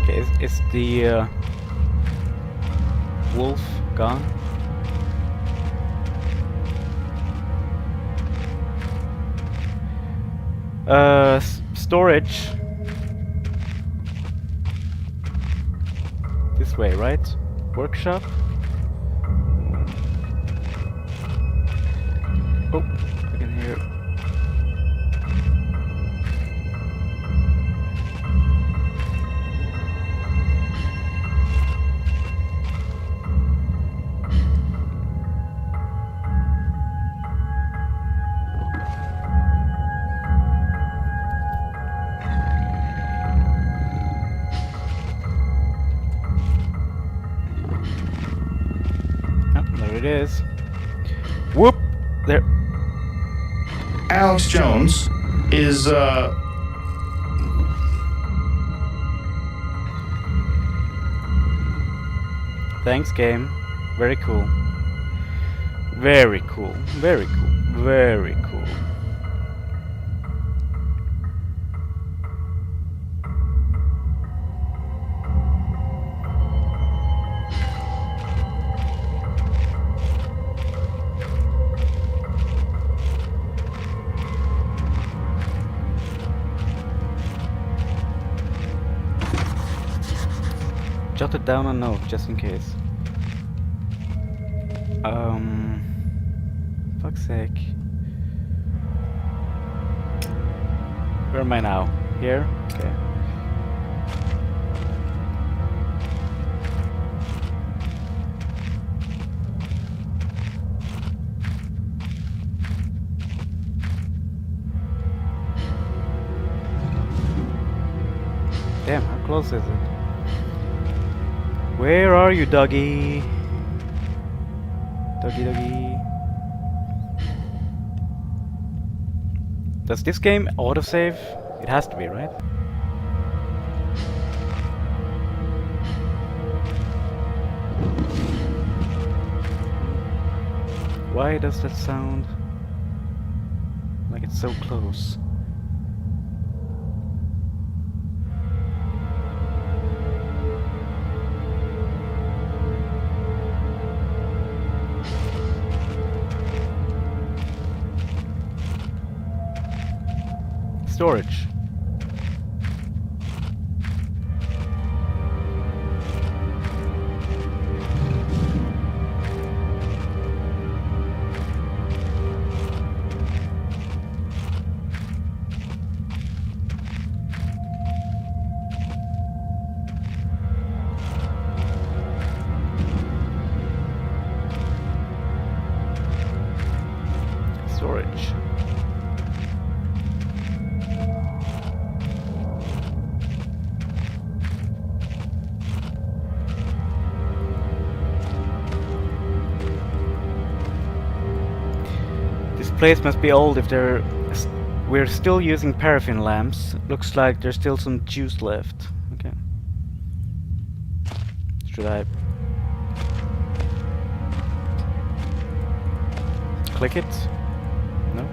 Okay, is the wolf gone? Storage. This way, right? Workshop. Oh, I can hear. There it is. Whoop! There. Alex Jones is Thanks, game. Very cool. Very cool. Very cool. Very cool. Jotted down a note just in case. Fuck's sake. Where am I now? Here? Okay. Damn, how close is it? Where are you, doggy? Doggy. Does this game autosave? It has to be, right? Why does that sound like it's so close? Storage. Storage. This place must be old if we're still using paraffin lamps. Looks like there's still some juice left. Okay. Should I click it? No?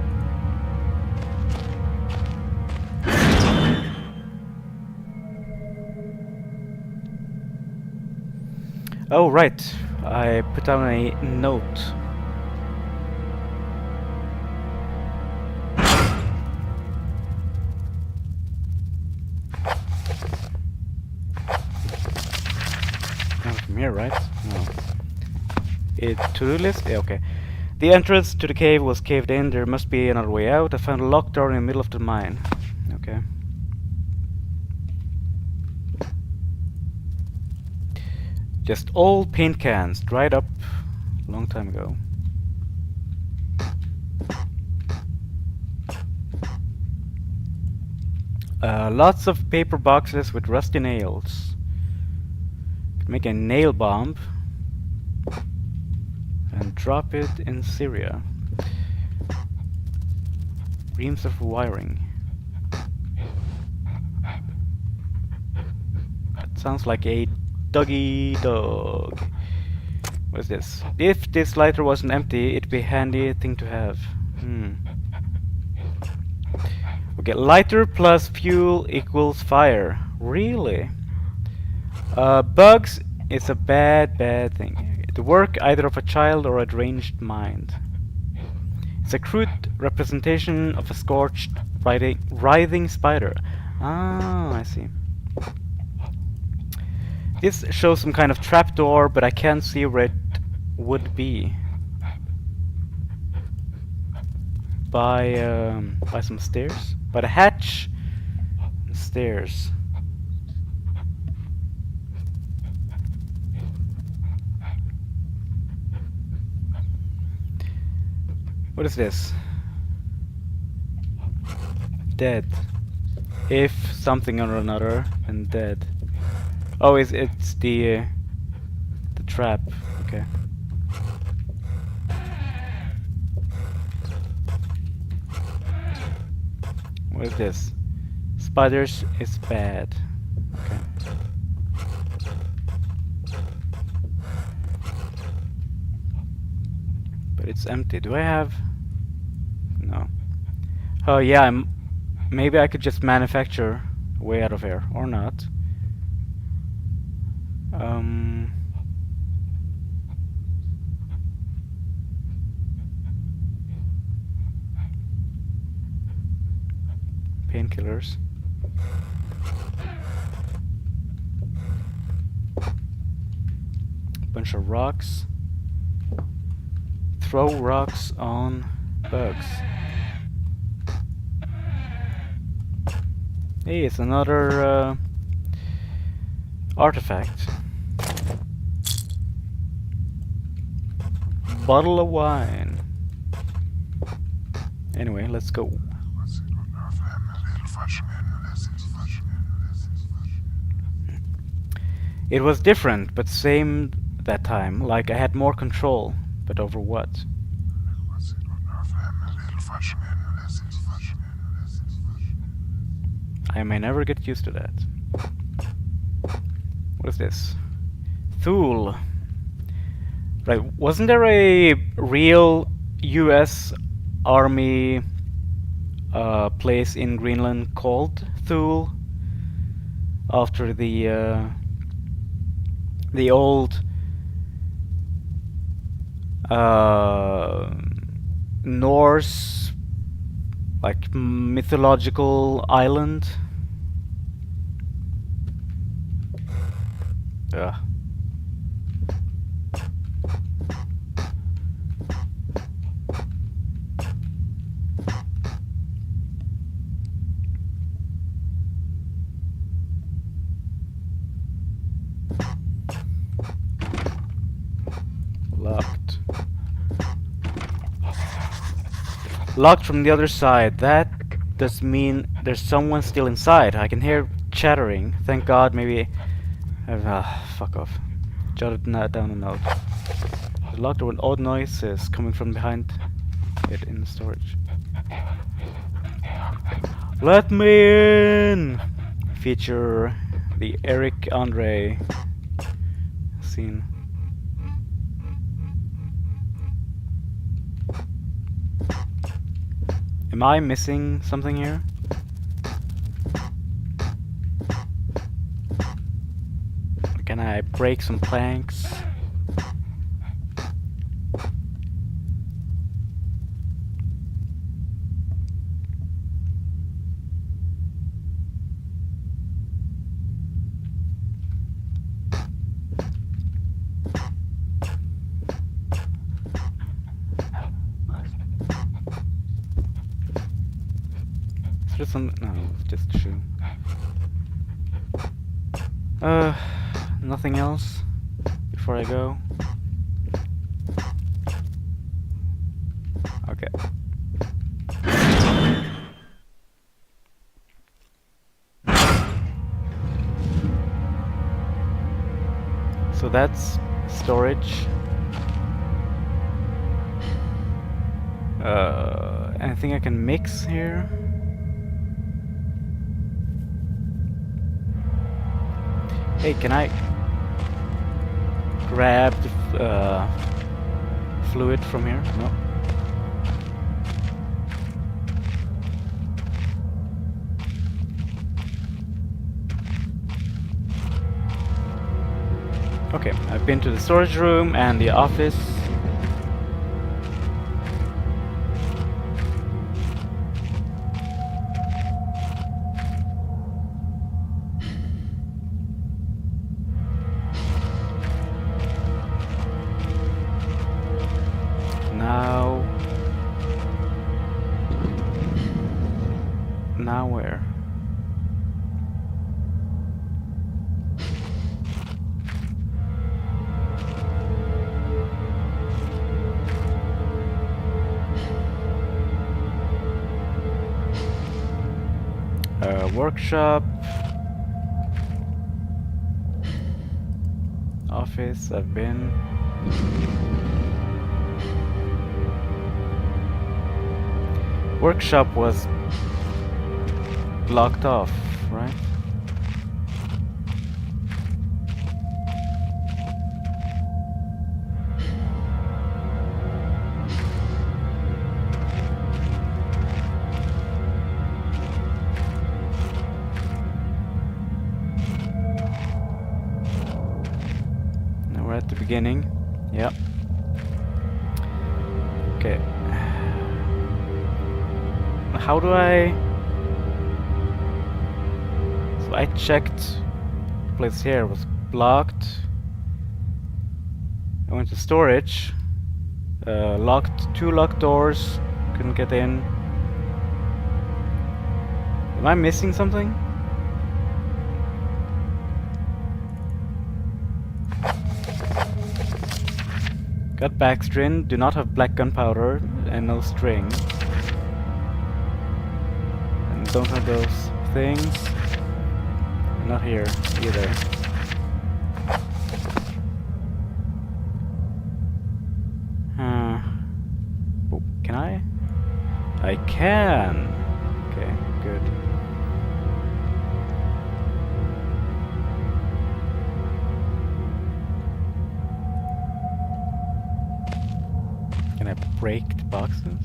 Oh, right. I put down a note. From here, right? No. To-do list? Yeah, okay. The entrance to the cave was caved in. There must be another way out. I found a locked door in the middle of the mine. Okay. Just old paint cans, dried up a long time ago. Lots of paper boxes with rusty nails. Could make a nail bomb and drop it in Syria. Reams of wiring. That sounds like a doggy dog. What is this? If this lighter wasn't empty, it'd be a handy thing to have. Okay, lighter plus fuel equals fire. Really? Bugs is a bad thing. The work either of a child or a deranged mind. It's a crude representation of a scorched, writhing spider. Ah, I see. This shows some kind of trapdoor, but I can't see where it would be. By some stairs? By the hatch and stairs. What is this? Dead. If something or another, then dead. Oh, it's the trap. Okay. What is this? Spiders is bad. Okay. But it's empty. Do I have? No. Oh yeah, maybe I could just manufacture a way out of here, or not. Painkillers. Bunch of rocks. Throw rocks on bugs. Hey, it's another artifact. Bottle of wine. Anyway, let's go. It was different, but same that time. Like I had more control, but over what? I may never get used to that. What is this? Thule. Right, wasn't there a real US Army place in Greenland called Thule? After the old Norse, like, mythological island. Ugh. Locked. Locked from the other side. That does mean there's someone still inside. I can hear chattering. Thank God, maybe... fuck off. Jotted down a note. It's locked with odd noises coming from behind it in the storage. Let me in! Feature the Eric Andre scene. Am I missing something here? Can I break some planks? Is there some... no, it's just a shoe. Nothing else before I go? Okay. So that's storage. Anything I can mix here? Hey, can I grab the fluid from here? No. Okay, I've been to the storage room and the office. Now where? Workshop. Office, I've been. Workshop was blocked off, right? Now we're at the beginning. Yep. Okay. How do I... So I checked the place here was blocked. I went to storage. Locked, 2 locked doors. Couldn't get in. Am I missing something? Got backstring, do not have black gunpowder, and no string. And don't have those things. Not here either. Oh, can I? I can! Okay, good. Can I break the boxes?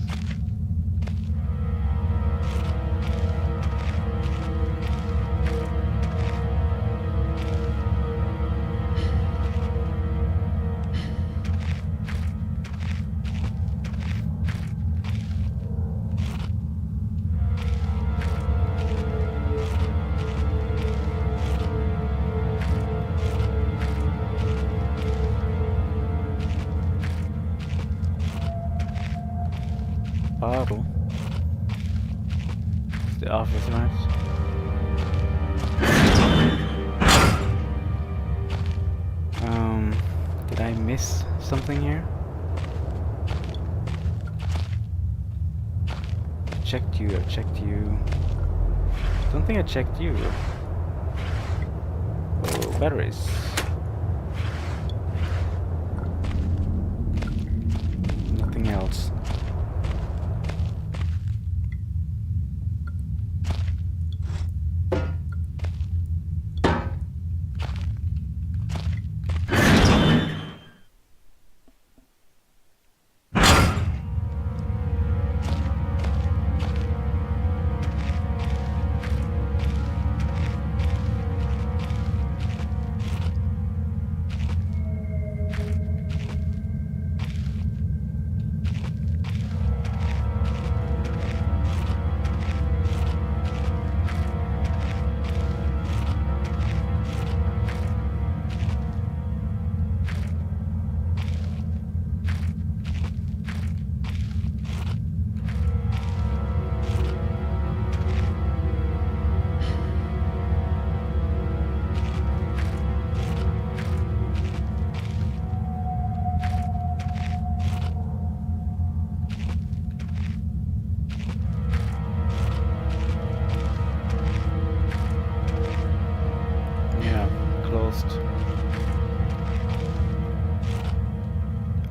Bottle. It's the office, right? Did I miss something here? I checked you. Don't think I checked you. Oh, batteries. Nothing else.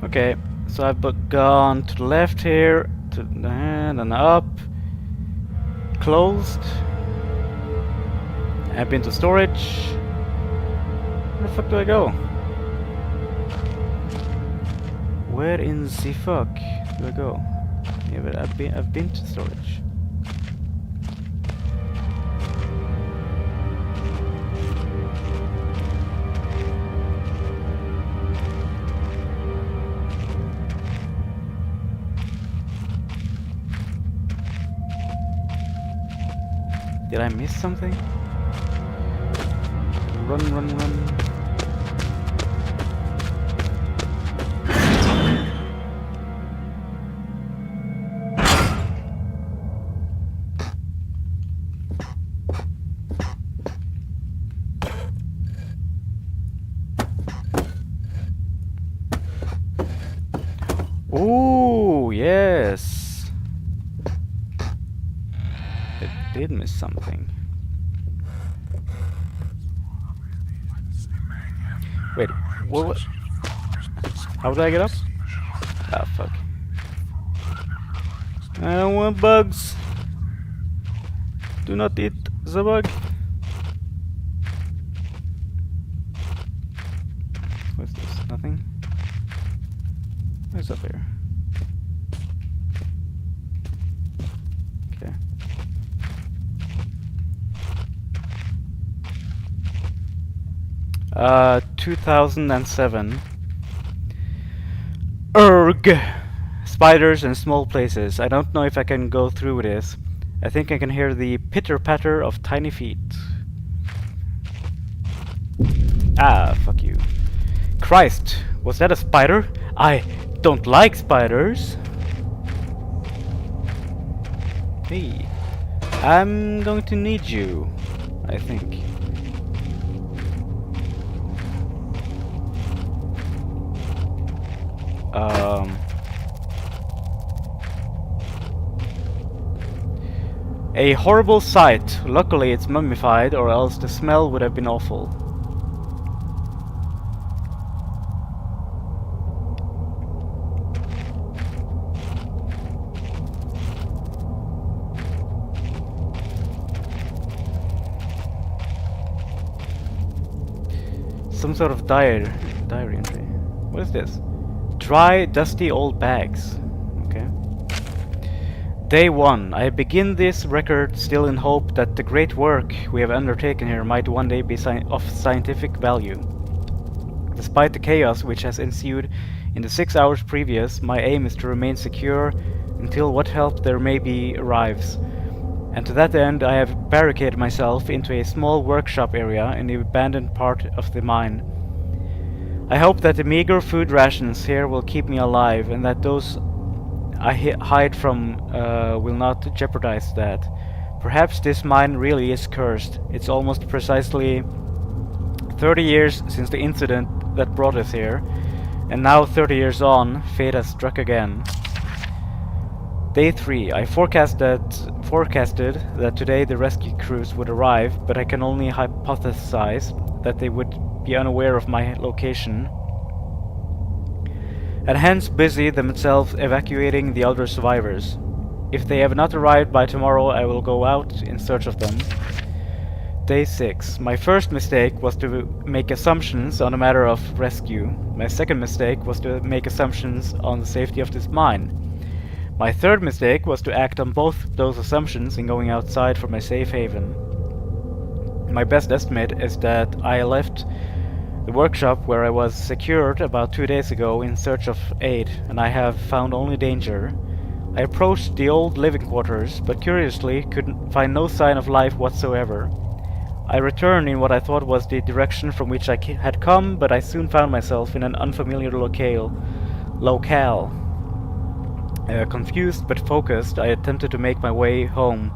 Okay, so I've gone to the left here, to the hand and up, closed. I've been to storage. Where the fuck do I go? Where in the fuck do I go? Yeah, but I've been to storage. Did I miss something? Run, run, run. Ooh, yes. It did miss something. Wait, what? How did I get up? Ah, fuck. I don't want bugs. Do not eat the bug. What's this? Nothing? What's up here? Okay. 2007. Urgh! Spiders in small places. I don't know if I can go through with this. I think I can hear the pitter-patter of tiny feet. Ah, fuck you. Christ, was that a spider? I don't like spiders. Hey, I'm going to need you, I think. A horrible sight. Luckily it's mummified, or else the smell would have been awful. Some sort of diary entry. What is this? Dry, dusty old bags. Okay. Day 1. I begin this record still in hope that the great work we have undertaken here might one day be of scientific value. Despite the chaos which has ensued in the 6 hours previous, my aim is to remain secure until what help there may be arrives. And to that end I have barricaded myself into a small workshop area in the abandoned part of the mine. I hope that the meager food rations here will keep me alive, and that those I hide from will not jeopardize that. Perhaps this mine really is cursed. It's almost precisely 30 years since the incident that brought us here, and now 30 years on, fate has struck again. Day 3. I forecasted that today the rescue crews would arrive, but I can only hypothesize that they would be unaware of my location, and hence busy themselves evacuating the other survivors. If they have not arrived by tomorrow, I will go out in search of them. Day 6. My first mistake was to make assumptions on a matter of rescue. My second mistake was to make assumptions on the safety of this mine. My third mistake was to act on both those assumptions in going outside for my safe haven. My best estimate is that I left the workshop where I was secured about 2 days ago in search of aid, and I have found only danger. I approached the old living quarters, but curiously could find no sign of life whatsoever. I returned in what I thought was the direction from which I had come, but I soon found myself in an unfamiliar locale. Confused but focused, I attempted to make my way home,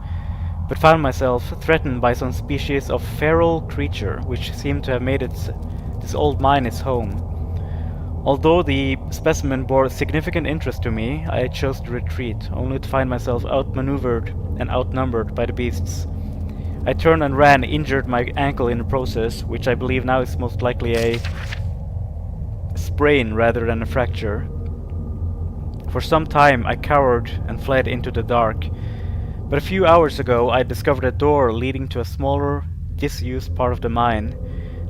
but found myself threatened by some species of feral creature which seemed to have made this old mine its home. Although the specimen bore significant interest to me, I chose to retreat, only to find myself outmaneuvered and outnumbered by the beasts. I turned and ran, injured my ankle in the process, which I believe now is most likely a sprain rather than a fracture. For some time I cowered and fled into the dark, but a few hours ago I discovered a door leading to a smaller, disused part of the mine,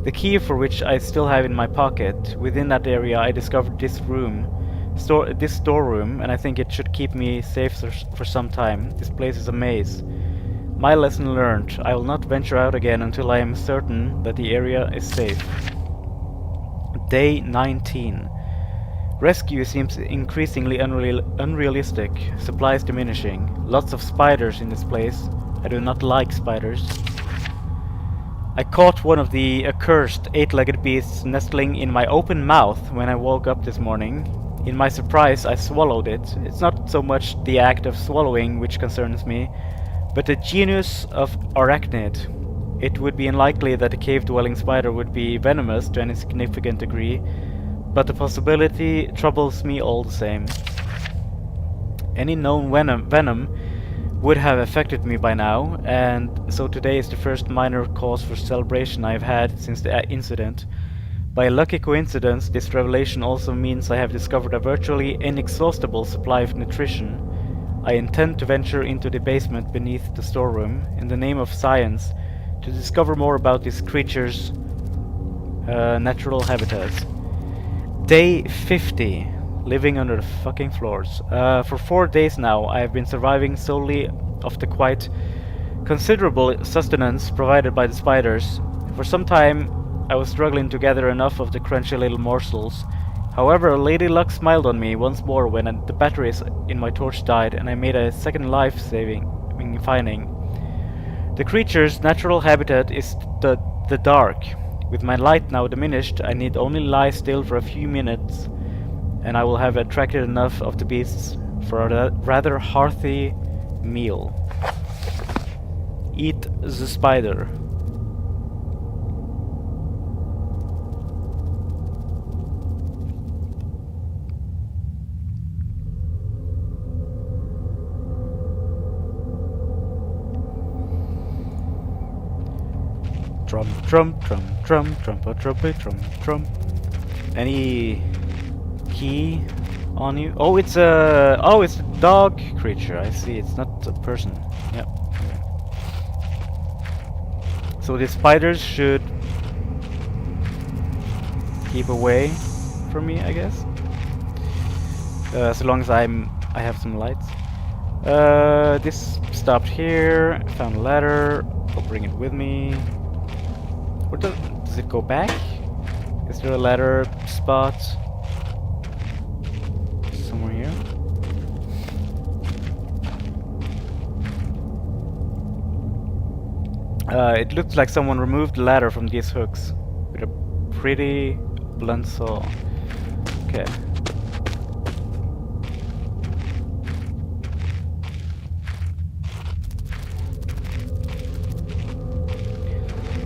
the key for which I still have in my pocket. Within that area I discovered this room, this storeroom, and I think it should keep me safe for some time. This place is a maze. My lesson learned. I will not venture out again until I am certain that the area is safe. Day 19. Rescue seems increasingly unrealistic. Supplies diminishing. Lots of spiders in this place. I do not like spiders. I caught one of the accursed 8-legged beasts nestling in my open mouth when I woke up this morning. In my surprise, I swallowed it. It's not so much the act of swallowing which concerns me, but the genus of arachnid. It would be unlikely that a cave-dwelling spider would be venomous to any significant degree, but the possibility troubles me all the same. Any known venom would have affected me by now, and so today is the first minor cause for celebration I've had since the incident. By a lucky coincidence, this revelation also means I have discovered a virtually inexhaustible supply of nutrition. I intend to venture into the basement beneath the storeroom, in the name of science, to discover more about these creatures' natural habitats. Day 50. Living under the fucking floors. For 4 days now, I have been surviving solely off the quite considerable sustenance provided by the spiders. For some time, I was struggling to gather enough of the crunchy little morsels. However, Lady Luck smiled on me once more when the batteries in my torch died, and I made a second life-saving finding. The creature's natural habitat is the dark. With my light now diminished, I need only lie still for a few minutes, and I will have attracted enough of the beasts for a rather hearty meal. Eat the spider. Drum, drum, drum, drum, trumpet, trumpet, drum, drum. Any key on you? Oh, it's a dog creature. I see. It's not a person. Yep. Okay. So the spiders should keep away from me, I guess. As long as I have some lights. This stopped here. Found a ladder. I'll bring it with me. Or does it go back? Is there a ladder spot somewhere here? It looks like someone removed the ladder from these hooks with a pretty blunt saw. Okay.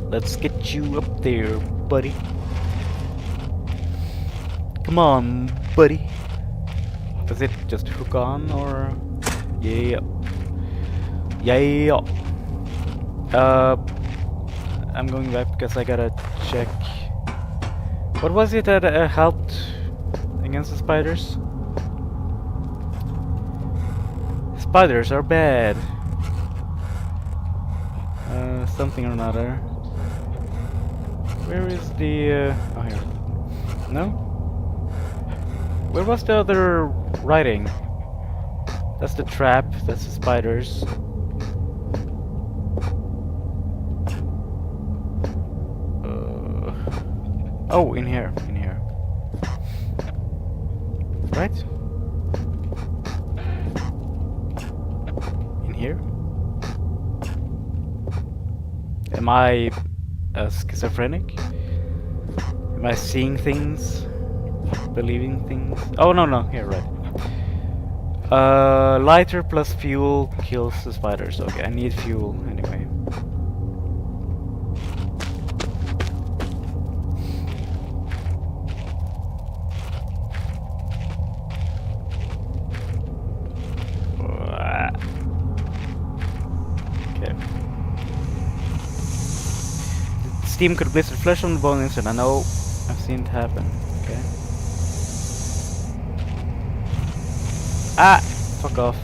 Let's get you up there, buddy. Come on, buddy. Does it just hook on, or? Yeah. Yeah. I'm going back because I gotta check. What was it that helped against the spiders? Spiders are bad. Something or another. Where is the... oh, here. No? Where was the other writing? That's the trap, that's the spiders. Oh, in here, Right? In here? Am I schizophrenic? Am I seeing things? Believing things? Oh, no, here, right. Lighter plus fuel kills the spiders. Okay, I need fuel anyway. Steam could blister flesh on the bone instant. I know, I've seen it happen. Okay. Ah! Fuck off.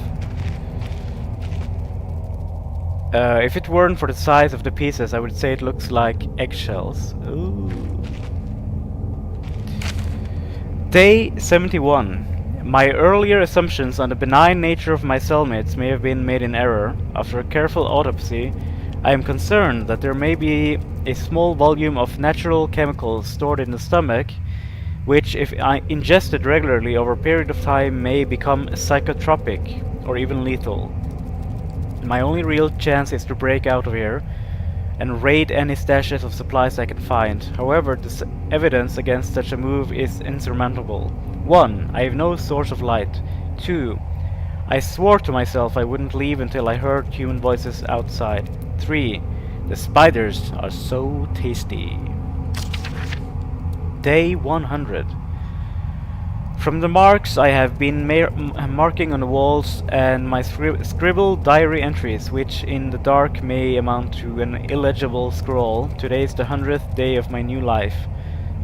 If it weren't for the size of the pieces, I would say it looks like eggshells. Ooh. Day 71. My earlier assumptions on the benign nature of my cellmates may have been made in error. After a careful autopsy, I am concerned that there may be a small volume of natural chemicals stored in the stomach, which, if ingested regularly over a period of time, may become psychotropic or even lethal. My only real chance is to break out of here and raid any stashes of supplies I can find. However, the evidence against such a move is insurmountable. 1. I have no source of light. 2. I swore to myself I wouldn't leave until I heard human voices outside. 3. The spiders are so tasty. Day 100. From the marks I have been marking on the walls and my scribbled diary entries, which in the dark may amount to an illegible scroll, today is the 100th day of my new life.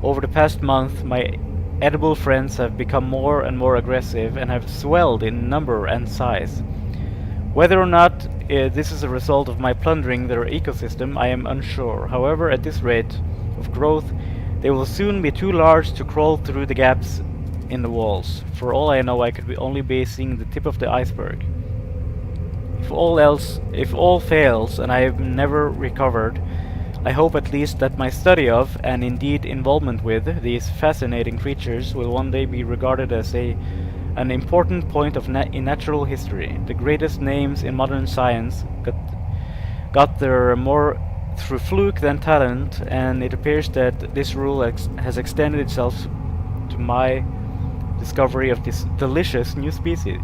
Over the past month, my edible friends have become more and more aggressive and have swelled in number and size. Whether or not this is a result of my plundering their ecosystem, I am unsure. However, at this rate of growth, they will soon be too large to crawl through the gaps in the walls. For all I know, I could only be seeing the tip of the iceberg. If all fails and I have never recovered, I hope at least that my study of, and indeed involvement with, these fascinating creatures will one day be regarded as an important point of in natural history. The greatest names in modern science got there more through fluke than talent, and it appears that this rule has extended itself to my discovery of this delicious new species.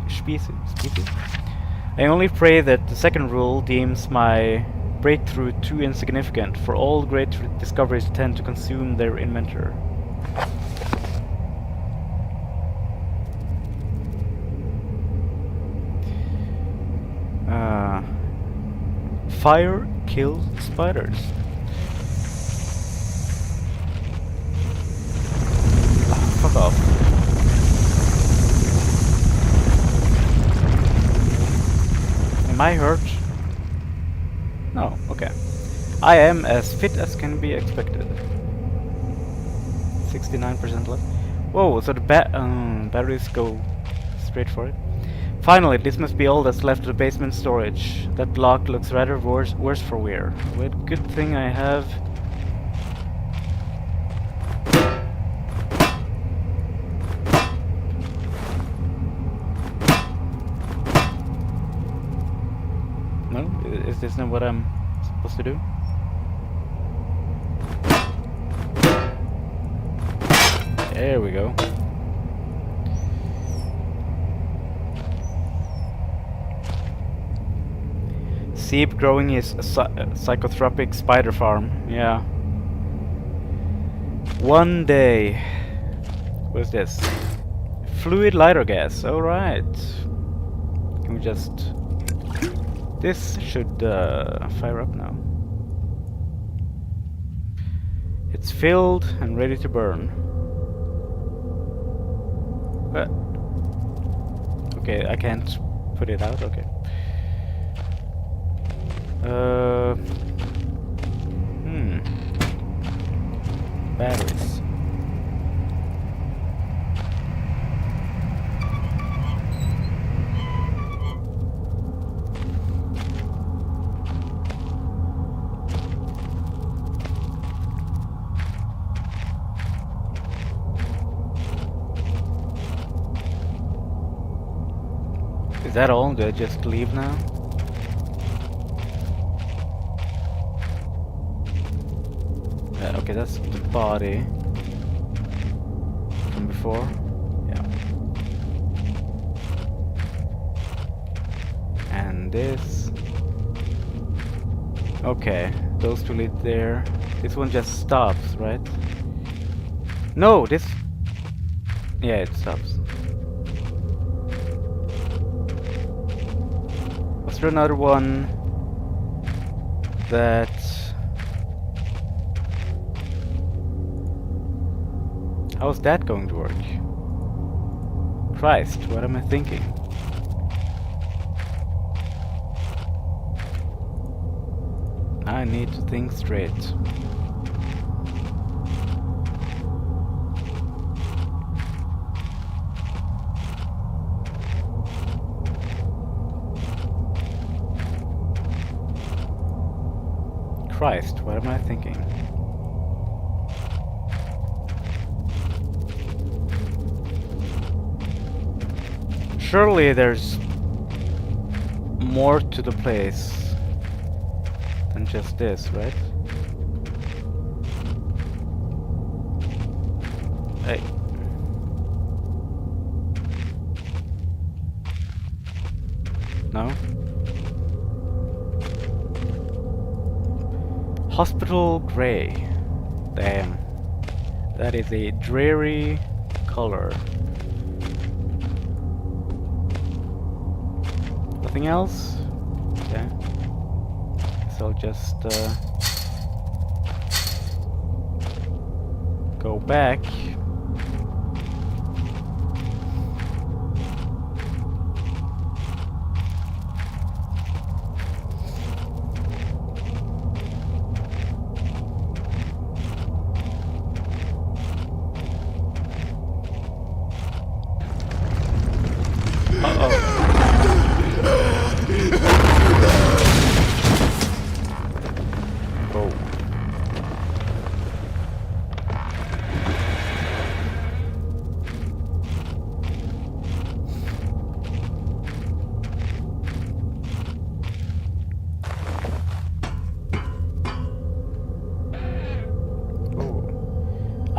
I only pray that the second rule deems my breakthrough too insignificant, for all great discoveries tend to consume their inventor. Fire kills spiders. Fuck off. Am I hurt? No, okay. I am as fit as can be expected. 69% left. Whoa, so the batteries go straight for it. Finally, this must be all that's left of the basement storage. That block looks rather worse for wear. Well, good thing I have... No? Is this not what I'm supposed to do? There we go. Seep growing his psychotropic spider farm. Yeah. One day. What is this? Fluid lighter gas. Alright. Can we just... This should fire up now. It's filled and ready to burn. But... Okay, I can't put it out. Okay. Batteries. Is that all? Do I just leave now? Okay, that's the body from before. Yeah. And this. Okay, those two lead there. This one just stops, right? No, this... Yeah, it stops. Was there another one that... How's that going to work? Christ, what am I thinking? I need to think straight. Christ, what am I thinking? Surely there's more to the place than just this, right? Hey. No? Hospital Grey. Damn. That is a dreary color. Nothing else? Okay. So I'll just go back.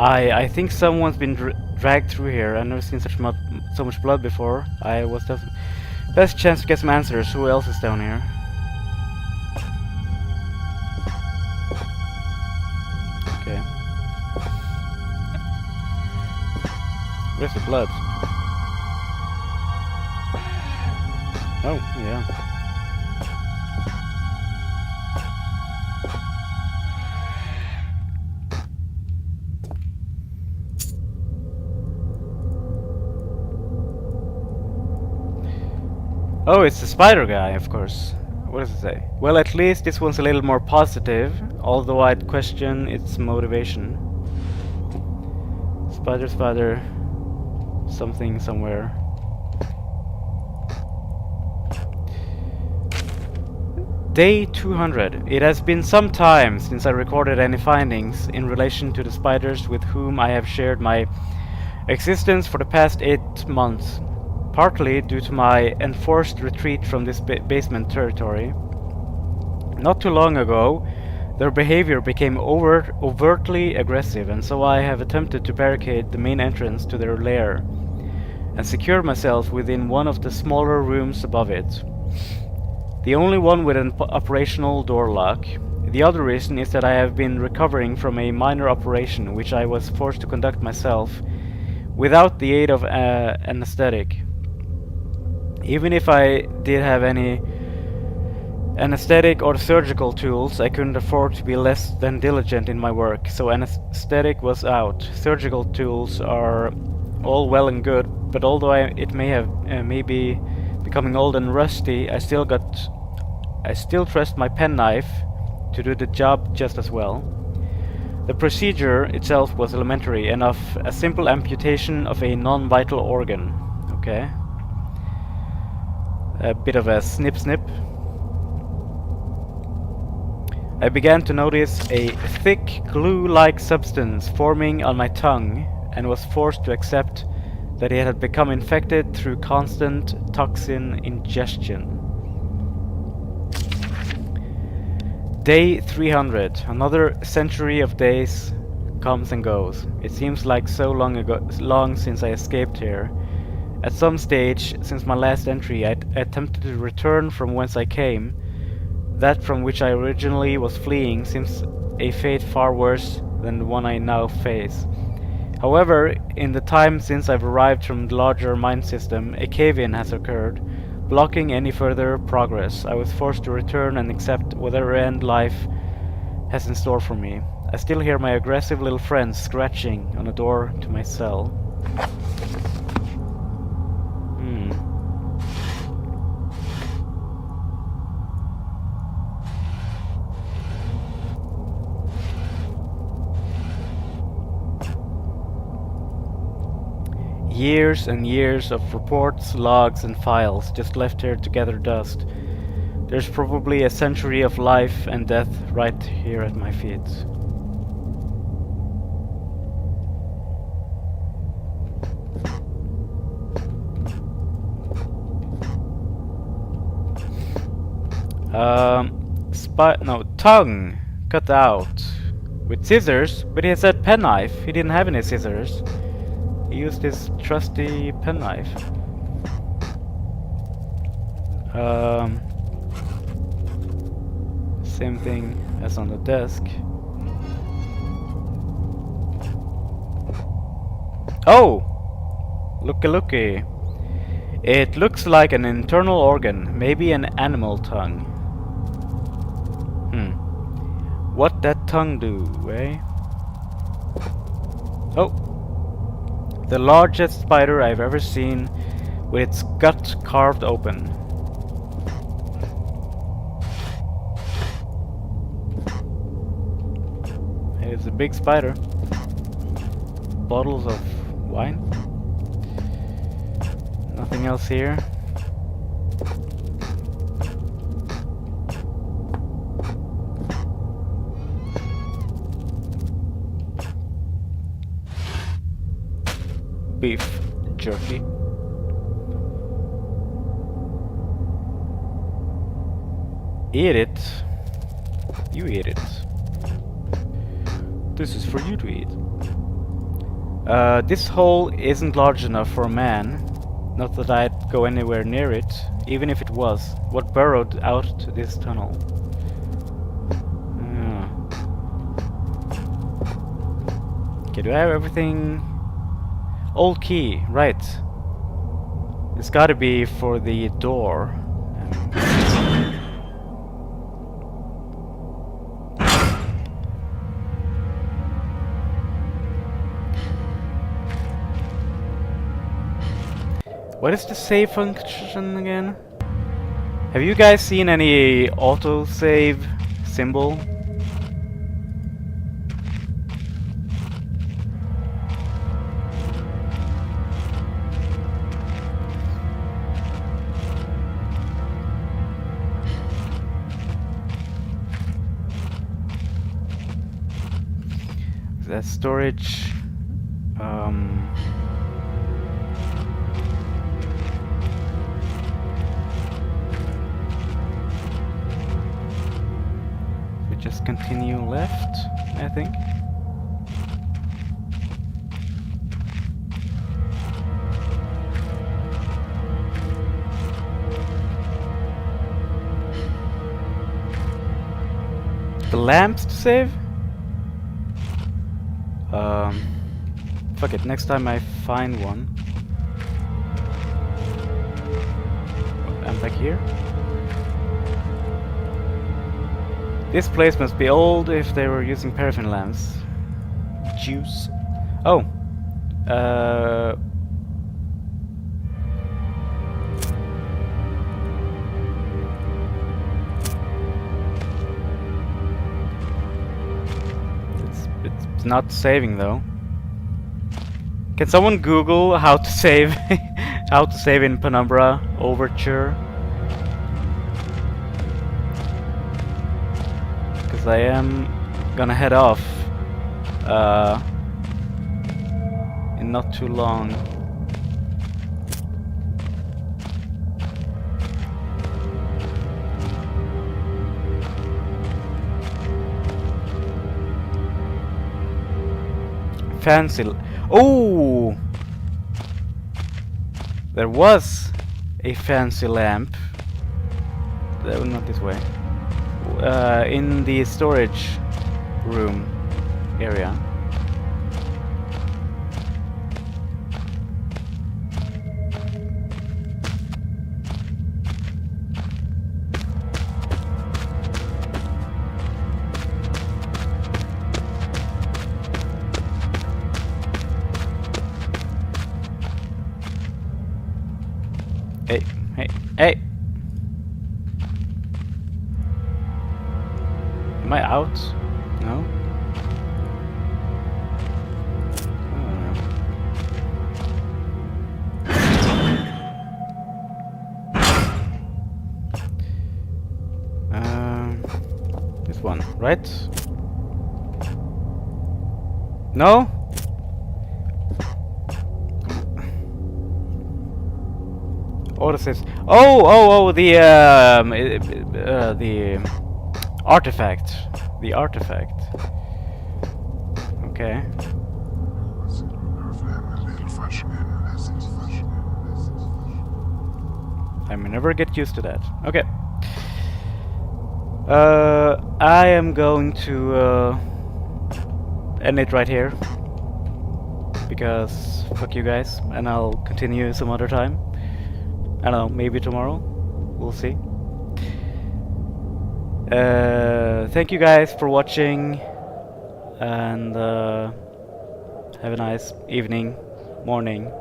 I think someone's been dragged through here. I've never seen so much blood before. I was the best chance to get some answers. Who else is down here? Okay. Where's the blood? Oh, yeah. Oh, it's the spider guy, of course. What does it say? Well, at least this one's a little more positive, although I'd question its motivation. Spider, spider, something somewhere. Day 200. It has been some time since I recorded any findings in relation to the spiders with whom I have shared my existence for the past 8 months. Partly due to my enforced retreat from this basement territory. Not too long ago, their behavior became overtly aggressive, and so I have attempted to barricade the main entrance to their lair and secure myself within one of the smaller rooms above it. The only one with an operational door lock. The other reason is that I have been recovering from a minor operation which I was forced to conduct myself without the aid of anesthetic. Even if I did have any anesthetic or surgical tools, I couldn't afford to be less than diligent in my work, so anesthetic was out. Surgical tools are all well and good, but although it may be becoming old and rusty, I still trust my penknife to do the job just as well. The procedure itself was elementary enough, a simple amputation of a non-vital organ. Okay. A bit of a snip. I began to notice a thick glue-like substance forming on my tongue and was forced to accept that it had become infected through constant toxin ingestion. Day 300. Another century of days comes and goes. It seems like so long since I escaped here. At some stage since my last entry, I attempted to return from whence I came. That from which I originally was fleeing seems a fate far worse than the one I now face. However, in the time since I've arrived from the larger mind system, a cave-in has occurred, blocking any further progress. I was forced to return and accept whatever end life has in store for me. I still hear my aggressive little friends scratching on the door to my cell. Years and years of reports, logs, and files just left here to gather dust. There's probably a century of life and death right here at my feet. Tongue cut out with scissors, but he said penknife. He didn't have any scissors. He used his trusty penknife. Same thing as on the desk. Oh! Looky. It looks like an internal organ, maybe an animal tongue. What that tongue do, eh? Oh! The largest spider I've ever seen, with its gut carved open. It's a big spider. Bottles of wine. Nothing else here. Beef jerky. Eat it. You eat it. This is for you to eat. This hole isn't large enough for a man. Not that I'd go anywhere near it, even if it was. What burrowed out this tunnel? Okay, do I have everything? Old key, right. It's gotta be for the door. What is the save function again? Have you guys seen any autosave symbol? That storage. We just continue left, I think. The lamps to save? Fuck it, next time I find one. I'm back here. This place must be old if they were using paraffin lamps. Juice. Oh. It's not saving though. Can someone Google how to save how to save in Penumbra Overture? Because I am gonna head off in not too long. Fancy. Oh! There was a fancy lamp. Not this way. In the storage room area. Hey! Am I out? No? right? No? Autosys. Oh, the artifact. The artifact. Okay. I may never get used to that. Okay. I am going to end it right here. Because fuck you guys, and I'll continue some other time. I don't know, maybe tomorrow. We'll see. Thank you guys for watching, and have a nice evening, morning,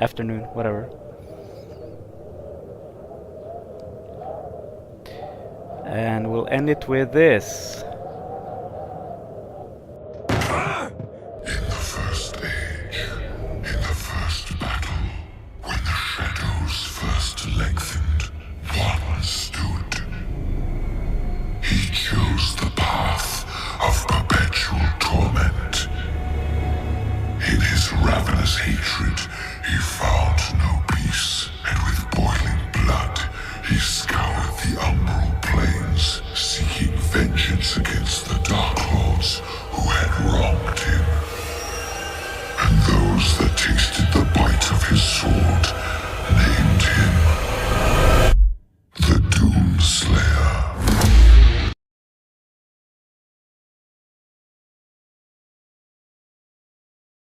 afternoon, whatever. And we'll end it with this.